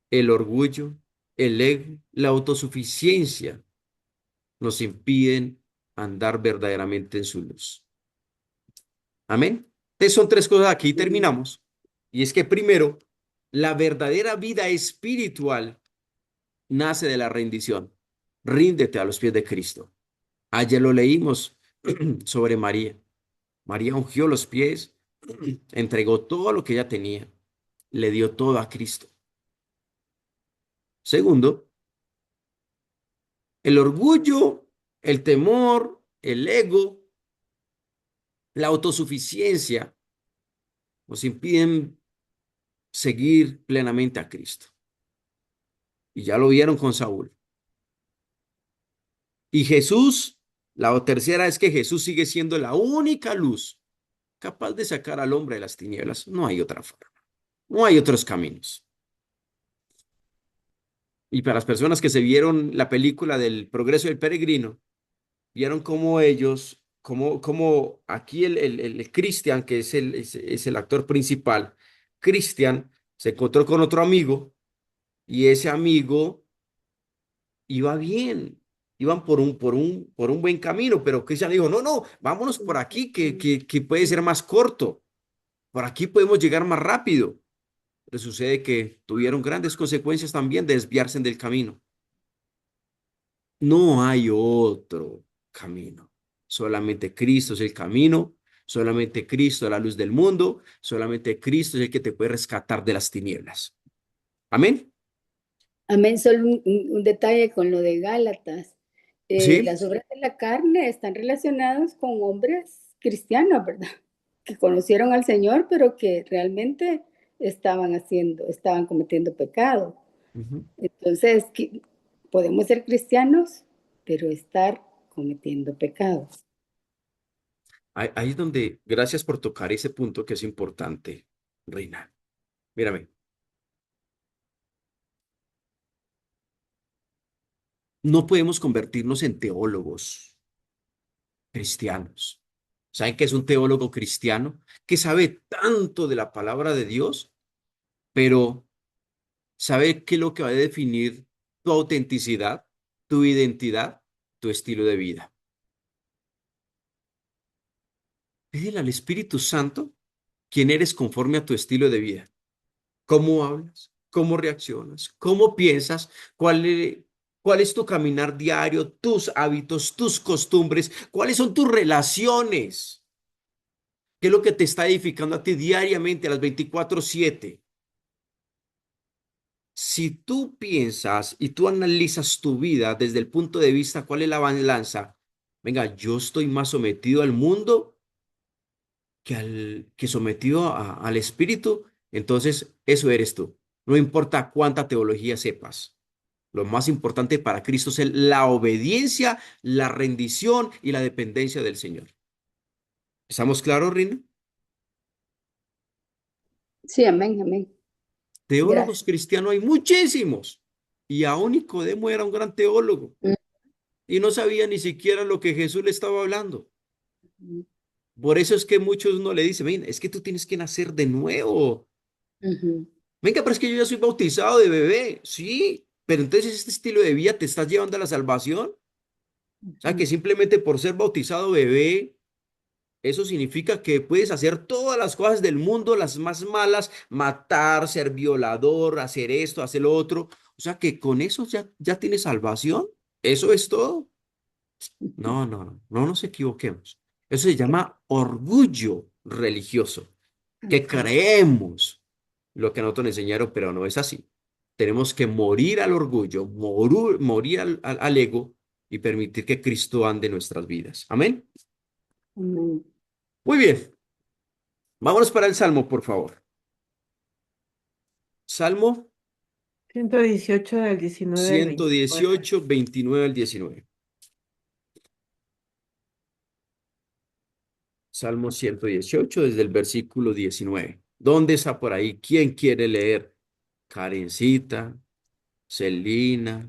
El orgullo, el ego, la autosuficiencia nos impiden andar verdaderamente en su luz. Amén. Entonces son tres cosas, aquí terminamos. Y es que primero, la verdadera vida espiritual nace de la rendición. Ríndete a los pies de Cristo. Ayer lo leímos sobre María. María ungió los pies, entregó todo lo que ella tenía, le dio todo a Cristo. Segundo, el orgullo, el temor, el ego, la autosuficiencia nos impiden seguir plenamente a Cristo. Y ya lo vieron con Saúl. Y Jesús, la tercera es que Jesús sigue siendo la única luz capaz de sacar al hombre de las tinieblas. No hay otra forma. No hay otros caminos. Y para las personas que se vieron la película del Progreso del Peregrino, vieron cómo ellos, como aquí el Christian, que es el actor principal, Christian se encontró con otro amigo y ese amigo iba bien, iban por un buen camino, pero Christian dijo, no, no, vámonos por aquí, que puede ser más corto, por aquí podemos llegar más rápido. Pero sucede que tuvieron grandes consecuencias también de desviarse del camino. No hay otro camino. Solamente Cristo es el camino, solamente Cristo es la luz del mundo, solamente Cristo es el que te puede rescatar de las tinieblas. Amén.
Amén. Solo un detalle con lo de Gálatas.
¿Sí?
Las obras de la carne están relacionadas con hombres cristianos, ¿verdad? Que conocieron al Señor, pero que realmente estaban cometiendo pecado.
Ujú.
Entonces, podemos ser cristianos, pero estar cometiendo pecados.
Ahí es donde, gracias por tocar ese punto que es importante, Reina. Mírame, no podemos convertirnos en teólogos cristianos. ¿Saben qué es un teólogo cristiano? Que sabe tanto de la palabra de Dios, pero sabe qué es lo que va a definir tu autenticidad, tu identidad, tu estilo de vida. Pídele al Espíritu Santo quién eres conforme a tu estilo de vida. ¿Cómo hablas? cómo reaccionas, cómo piensas, cuál es tu caminar diario, tus hábitos, tus costumbres, cuáles son tus relaciones, qué es lo que te está edificando a ti diariamente a las 24/7. Si tú piensas y tú analizas tu vida desde el punto de vista, ¿cuál es la balanza? Venga, yo estoy más sometido al mundo que sometido al espíritu, entonces eso eres tú. No importa cuánta teología sepas. Lo más importante para Cristo es la obediencia, la rendición y la dependencia del Señor. ¿Estamos claros, Rina?
Sí, amén, amén.
Teólogos
Gracias.
cristianos hay muchísimos. Y aún Nicodemo era un gran teólogo y no sabía ni siquiera lo que Jesús le estaba hablando.
Ujú,
Por eso es que muchos no le dicen, "Ven, es que tú tienes que nacer de nuevo.
ujú,
Venga, pero es que yo ya soy bautizado de bebé". Sí, pero entonces este estilo de vida te estás llevando a la salvación. O sea, que
ujú.
simplemente por ser bautizado bebé, eso significa que puedes hacer todas las cosas del mundo, las más malas, matar, ser violador, hacer esto, hacer lo otro. O sea, que con eso ya tienes salvación. Eso es todo. No, no, no, no nos equivoquemos. Eso se llama orgullo religioso, que
Así es.
creemos lo que a nosotros nos enseñaron, pero no es así. Tenemos que morir al orgullo, morir al ego y permitir que Cristo ande en nuestras vidas. Amén.
Amén.
Muy bien. Vámonos para el Salmo, por favor. Salmo
118 del 19 al 29.
118, 29 al 19. Salmo 118 desde el versículo 19. ¿Dónde está por ahí? ¿Quién quiere leer? Karencita, Celina.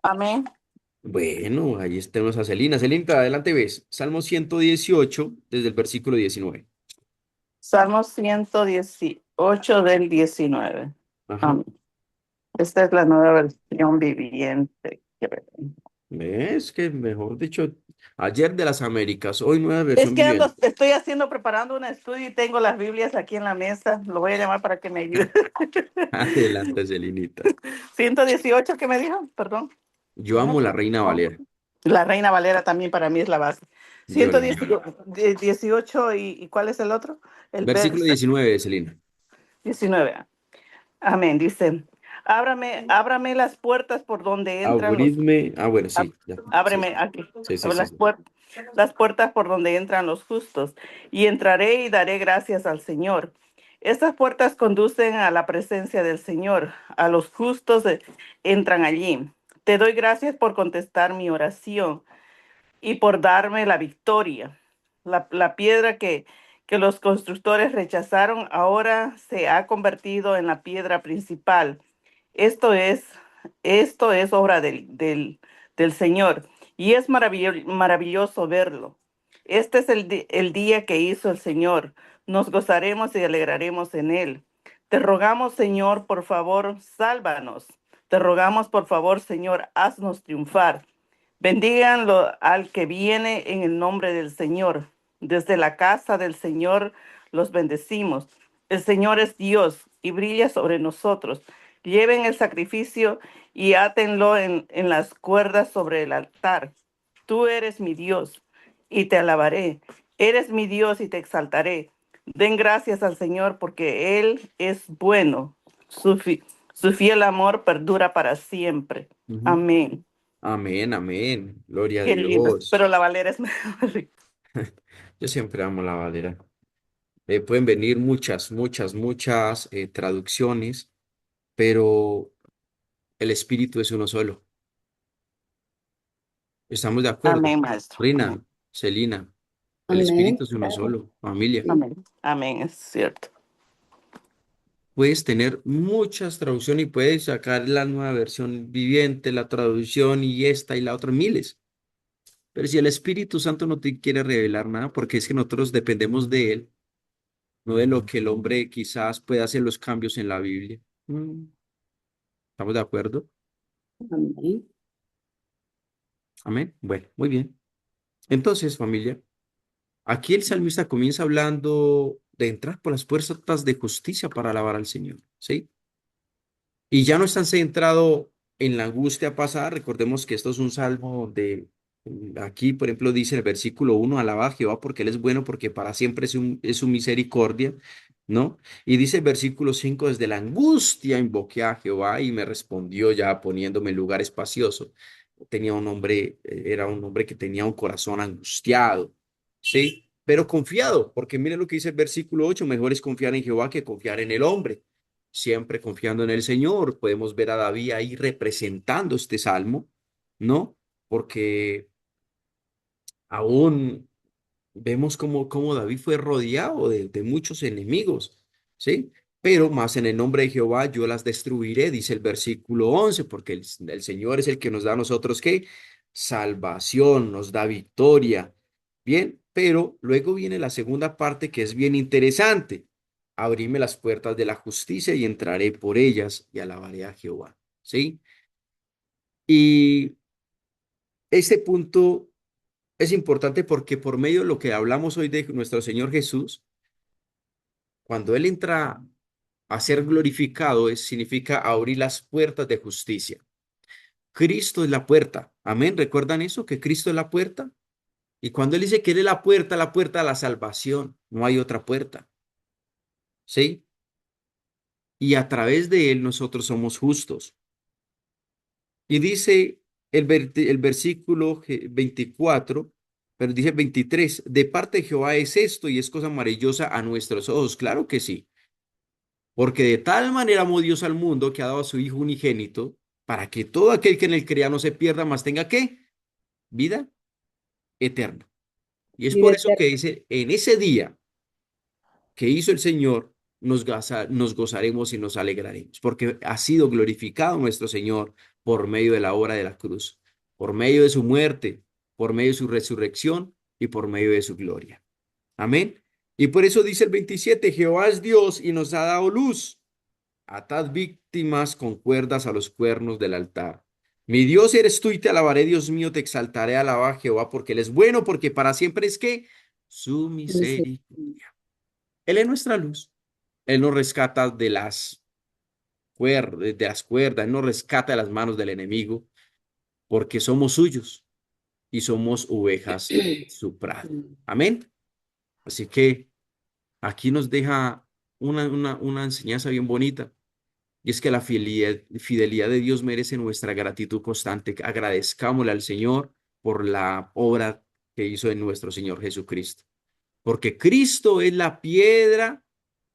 Amén.
Bueno, ahí tenemos a Celina. Celina, adelante ves. Salmo 118 desde el versículo 19.
Salmo 118 del 19.
Ajá.
Amén. Esta es la nueva versión viviente.
Es que, mejor dicho, ayer de las Américas, hoy nueva
Es
versión
que
viviente.
estoy preparando un estudio y tengo las Biblias aquí en la mesa. Lo voy a llamar para que me ayude.
Adelante, Celinita.
118, ¿qué me dijo? Perdón.
Yo amo la Reina Valera.
La Reina Valera también para mí es la base.
Yo la amo.
118 y ¿cuál es el otro? El
Versículo
verso
19, Celina.
19. Amén. Dice, ábrame las puertas por donde entran los.
Abridme. Ah, bueno, sí, ya. Sí,
Ábreme
sí.
aquí.
Sí, sí,
Abre
sí,
las
sí.
las puertas por donde entran los justos. Y entraré y daré gracias al Señor. Estas puertas conducen a la presencia del Señor. A los justos entran allí. Te doy gracias por contestar mi oración y por darme la victoria. La piedra que los constructores rechazaron ahora se ha convertido en la piedra principal. Esto es, esto es obra del Señor y es maravilloso verlo. Este es el día que hizo el Señor. Nos gozaremos y alegraremos en él. Te rogamos, Señor, por favor, sálvanos. Te rogamos, por favor, Señor, haznos triunfar. Bendíganlo al que viene en el nombre del Señor. Desde la casa del Señor los bendecimos. El Señor es Dios y brilla sobre nosotros. Lleven el sacrificio y átenlo en las cuerdas sobre el altar. Tú eres mi Dios y te alabaré. Eres mi Dios y te exaltaré. Den gracias al Señor porque Él es bueno. Su fiel amor perdura para siempre.
Ujú.
Amén.
Amén, amén. Gloria a
Qué lindo.
Dios.
Pero la Valera es mejor.
Yo siempre amo la Valera. Pueden venir muchas, muchas, muchas traducciones, pero el espíritu es uno solo. ¿Estamos de acuerdo?
Amén, maestro.
Rina, Celina, el espíritu
Amén.
es uno
Claro.
solo, familia.
Sí.
Amén. Amén, es cierto.
Puedes tener muchas traducciones y puedes sacar la nueva versión viviente, la traducción y esta y la otra, miles. Pero si el Espíritu Santo no te quiere revelar nada, porque es que nosotros dependemos de Él, no de lo que el hombre quizás pueda hacer los cambios en la Biblia. ¿Estamos de acuerdo?
Amén.
Amén. Bueno, muy bien. Entonces, familia, aquí el salmista comienza hablando de entrar por las puertas de justicia para alabar al Señor, ¿sí? Y ya no están centrado en la angustia pasada. Recordemos que esto es un salmo de, aquí, por ejemplo, dice el versículo 1, alaba a Jehová porque Él es bueno, porque para siempre es su misericordia, ¿no? Y dice el versículo 5, desde la angustia invoqué a Jehová y me respondió ya poniéndome en lugar espacioso. Tenía un hombre, era un hombre que tenía un corazón angustiado, ¿sí? Pero confiado, porque mire lo que dice el versículo 8, mejor es confiar en Jehová que confiar en el hombre. Siempre confiando en el Señor. Podemos ver a David ahí representando este salmo, ¿no? Porque aún vemos cómo David fue rodeado de muchos enemigos, ¿sí? Pero más en el nombre de Jehová yo las destruiré, dice el versículo 11, porque el Señor es el que nos da a nosotros, ¿qué? Salvación, nos da victoria. Bien, pero luego viene la segunda parte que es bien interesante. Abrime las puertas de la justicia y entraré por ellas y alabaré a Jehová, ¿sí? Y este punto es importante porque por medio de lo que hablamos hoy de nuestro Señor Jesús, cuando Él entra a ser glorificado, significa abrir las puertas de justicia. Cristo es la puerta. Amén. ¿Recuerdan eso? Que Cristo es la puerta. Y cuando Él dice que Él es la puerta a la salvación, no hay otra puerta. ¿Sí? Y a través de Él nosotros somos justos. Y dice el versículo 24, pero dice 23, de parte de Jehová es esto y es cosa maravillosa a nuestros ojos. Claro que sí, porque de tal manera amó Dios al mundo que ha dado a su Hijo unigénito para que todo aquel que en él crea no se pierda, mas tenga ¿qué? Vida eterna. Y es
Vida
por eso que
eterna.
dice, en ese día que hizo el Señor, nos gozaremos y nos alegraremos, porque ha sido glorificado nuestro Señor por medio de la obra de la cruz, por medio de su muerte, por medio de su resurrección y por medio de su gloria. Amén. Y por eso dice el 27, Jehová es Dios y nos ha dado luz. Atad víctimas con cuerdas a los cuernos del altar. Mi Dios eres tú y te alabaré, Dios mío, te exaltaré, alaba a Jehová, porque Él es bueno, porque para siempre es que su misericordia. Él es nuestra luz. Él nos rescata de las cuerdas, Él nos rescata de las manos del enemigo, porque somos suyos y somos ovejas de su prado. Amén. Así que aquí nos deja una enseñanza bien bonita, y es que la fidelidad de Dios merece nuestra gratitud constante. Agradezcámosle al Señor por la obra que hizo en nuestro Señor Jesucristo, porque Cristo es la piedra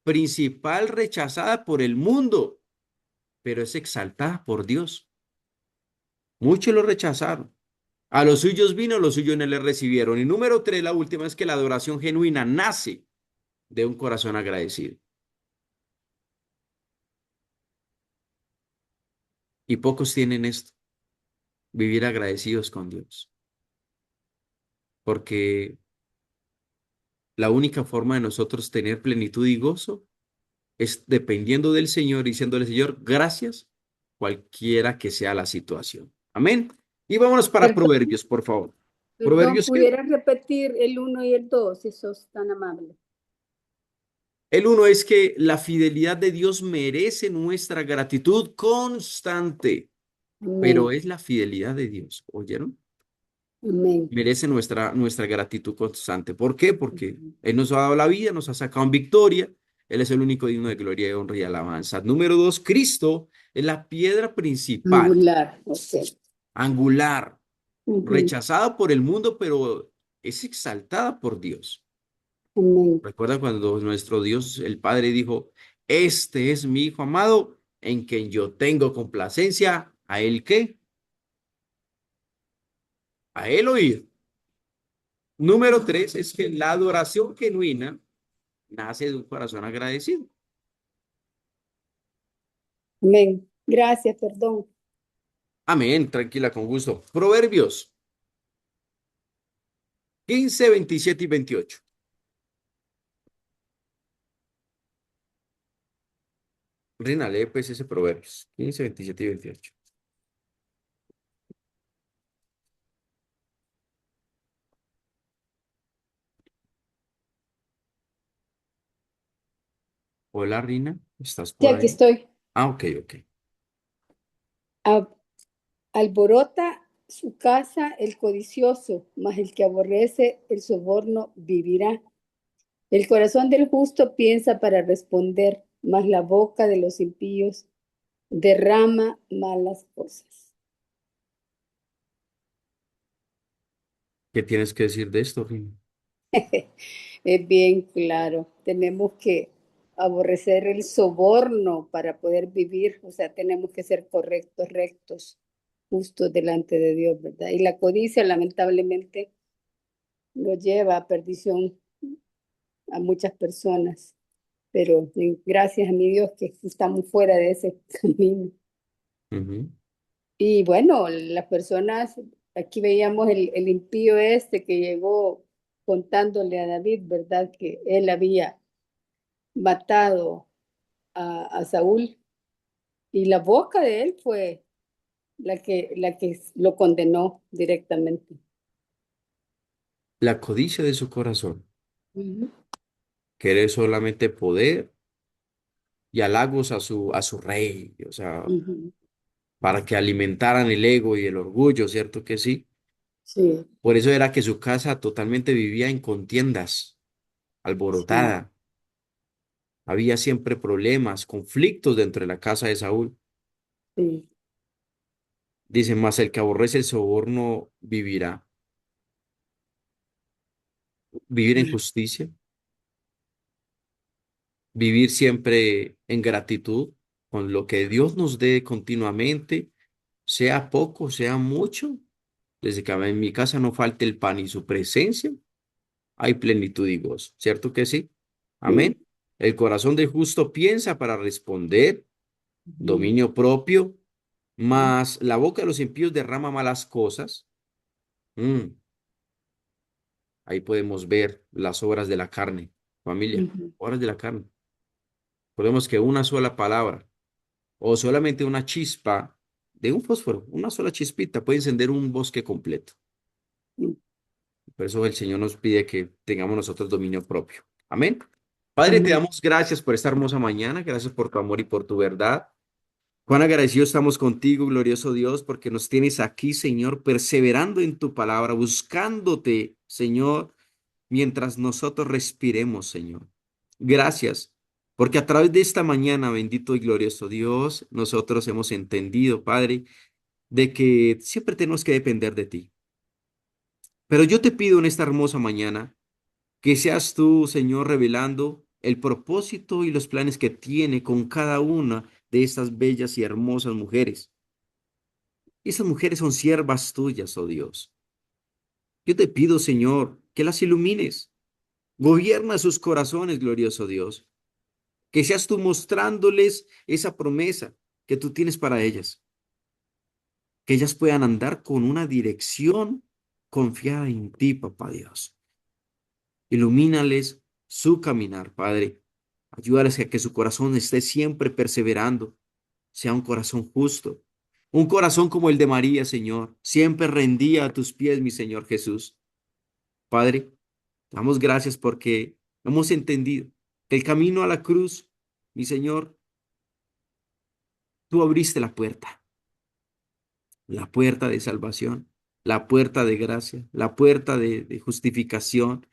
principal rechazada por el mundo, pero es exaltada por Dios. Muchos lo rechazaron. A los suyos vino, los suyos no le recibieron. Y número tres, la última, es que la adoración genuina nace de un corazón agradecido. Y pocos tienen esto, vivir agradecidos con Dios, porque la única forma de nosotros tener plenitud y gozo es dependiendo del Señor, y diciéndole, Señor, gracias, cualquiera que sea la situación. Amén. Y vámonos para
Perdón,
Proverbios, por favor.
perdón,
Proverbios, ¿qué?
¿pudieras repetir el 1 y el 2 si sos tan amable?
El uno es que la fidelidad de Dios merece nuestra gratitud constante, pero
Amén,
es la fidelidad de Dios, ¿oyeron?
amén.
Merece nuestra gratitud constante. ¿Por qué? Porque Él nos ha dado la vida, nos ha sacado en victoria. Él es el único digno de gloria, y honra y alabanza. Número dos, Cristo es la piedra principal,
Angular, ok.
angular,
Ujú,
rechazada por el mundo, pero es exaltada por Dios.
amén,
Recuerda cuando nuestro Dios, el Padre, dijo, este es mi Hijo amado, en quien yo tengo complacencia. ¿A Él qué? A Él oír. Número tres es que la adoración genuina nace de un corazón agradecido.
amén. Gracias, perdón.
Amén, tranquila, con gusto. Proverbios 15, 27 y 28. Rina, lee pues ese Proverbios 15, 27 y 28. Hola, Rina, ¿estás
Sí,
por
aquí
ahí?
estoy.
Ah, ok, ok.
A- Alborota su casa el codicioso, mas el que aborrece el soborno vivirá. El corazón del justo piensa para responder, mas la boca de los impíos derrama malas cosas.
¿Qué tienes que decir de esto, Rina?
Es bien claro, tenemos que aborrecer el soborno para poder vivir, o sea, tenemos que ser correctos, rectos, justos delante de Dios, ¿verdad? Y la codicia lamentablemente lo lleva a perdición a muchas personas, pero gracias a mi Dios que estamos fuera de ese camino.
Ujú.
Y bueno, las personas, aquí veíamos el impío este que llegó contándole a David, ¿verdad? Que él había matado a Saúl y la boca de él fue la que lo condenó directamente.
La codicia de su corazón,
Ujú,
querer solamente poder y halagos a su rey, o sea,
ujú.
para que alimentaran el ego y el orgullo, ¿cierto que sí?
Sí,
Por eso era que su casa totalmente vivía en contiendas,
sí,
alborotada. Había siempre problemas, conflictos dentro de la casa de Saúl.
sí.
Dicen, más el que aborrece el soborno vivirá. Vivir en justicia, vivir siempre en gratitud con lo que Dios nos dé continuamente, sea poco, sea mucho. Desde que en mi casa no falte el pan y su presencia, hay plenitud y gozo. ¿Cierto que sí?
Sí.
Amén. El corazón del justo piensa para responder,
Ujú,
dominio propio,
ujú,
mas la boca de los impíos derrama malas cosas. Mm, ahí podemos ver las obras de la carne, familia,
ujú,
obras de la carne. Podemos que una sola palabra o solamente una chispa de un fósforo, una sola chispita puede encender un bosque completo.
ujú.
Por eso el Señor nos pide que tengamos nosotros dominio propio. Amén. Padre, te
Amén.
damos gracias por esta hermosa mañana, gracias por tu amor y por tu verdad. Cuán agradecidos estamos contigo, glorioso Dios, porque nos tienes aquí, Señor, perseverando en tu palabra, buscándote, Señor, mientras nosotros respiremos, Señor. Gracias, porque a través de esta mañana, bendito y glorioso Dios, nosotros hemos entendido, Padre, de que siempre tenemos que depender de ti. Pero yo te pido en esta hermosa mañana que seas tú, Señor, revelando el propósito y los planes que tiene con cada una de estas bellas y hermosas mujeres. Esas mujeres son siervas tuyas, oh Dios. Yo te pido, Señor, que las ilumines. Gobierna sus corazones, glorioso Dios. Que seas tú mostrándoles esa promesa que tú tienes para ellas. Que ellas puedan andar con una dirección confiada en ti, papá Dios. Ilumínales su caminar, Padre. Ayúdales a que su corazón esté siempre perseverando, sea un corazón justo, un corazón como el de María, Señor, siempre rendía a tus pies, mi Señor Jesús. Padre, damos gracias porque hemos entendido que el camino a la cruz, mi Señor, tú abriste la puerta de salvación, la puerta de gracia, la puerta de justificación,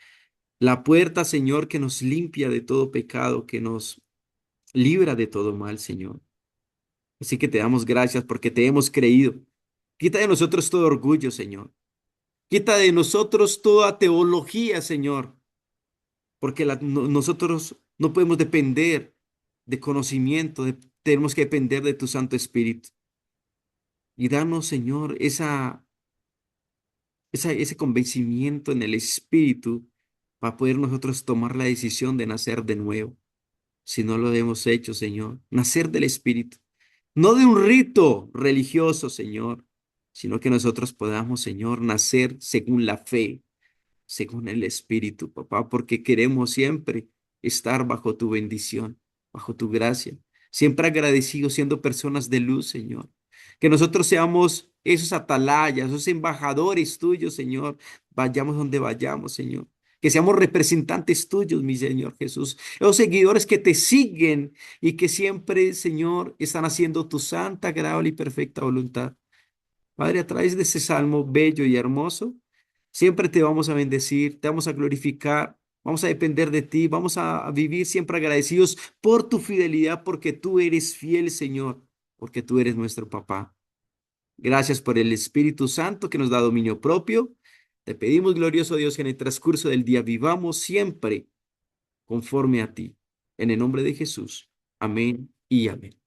la puerta, Señor, que nos limpia de todo pecado, que nos libra de todo mal, Señor. Así que te damos gracias porque te hemos creído. Quita de nosotros todo orgullo, Señor. Quita de nosotros toda teología, Señor, porque nosotros no podemos depender de conocimiento, tenemos que depender de tu Santo Espíritu. Y danos, Señor, ese convencimiento en el Espíritu para poder nosotros tomar la decisión de nacer de nuevo. Si no lo hemos hecho, Señor, nacer del Espíritu. No de un rito religioso, Señor, sino que nosotros podamos, Señor, nacer según la fe, según el Espíritu, papá, porque queremos siempre estar bajo tu bendición, bajo tu gracia, siempre agradecidos, siendo personas de luz, Señor. Que nosotros seamos esos atalayas, esos embajadores tuyos, Señor. Vayamos donde vayamos, Señor. que seamos representantes tuyos, mi Señor Jesús. Esos seguidores que te siguen y que siempre, Señor, están haciendo tu santa, agradable y perfecta voluntad. Padre, a través de ese salmo bello y hermoso, siempre te vamos a bendecir, te vamos a glorificar, vamos a depender de ti, vamos a vivir siempre agradecidos por tu fidelidad, porque tú eres fiel, Señor, porque tú eres nuestro papá. Gracias por el Espíritu Santo que nos da dominio propio. Te pedimos, glorioso Dios, que en el transcurso del día vivamos siempre conforme a ti. En el nombre de Jesús. Amén y amén.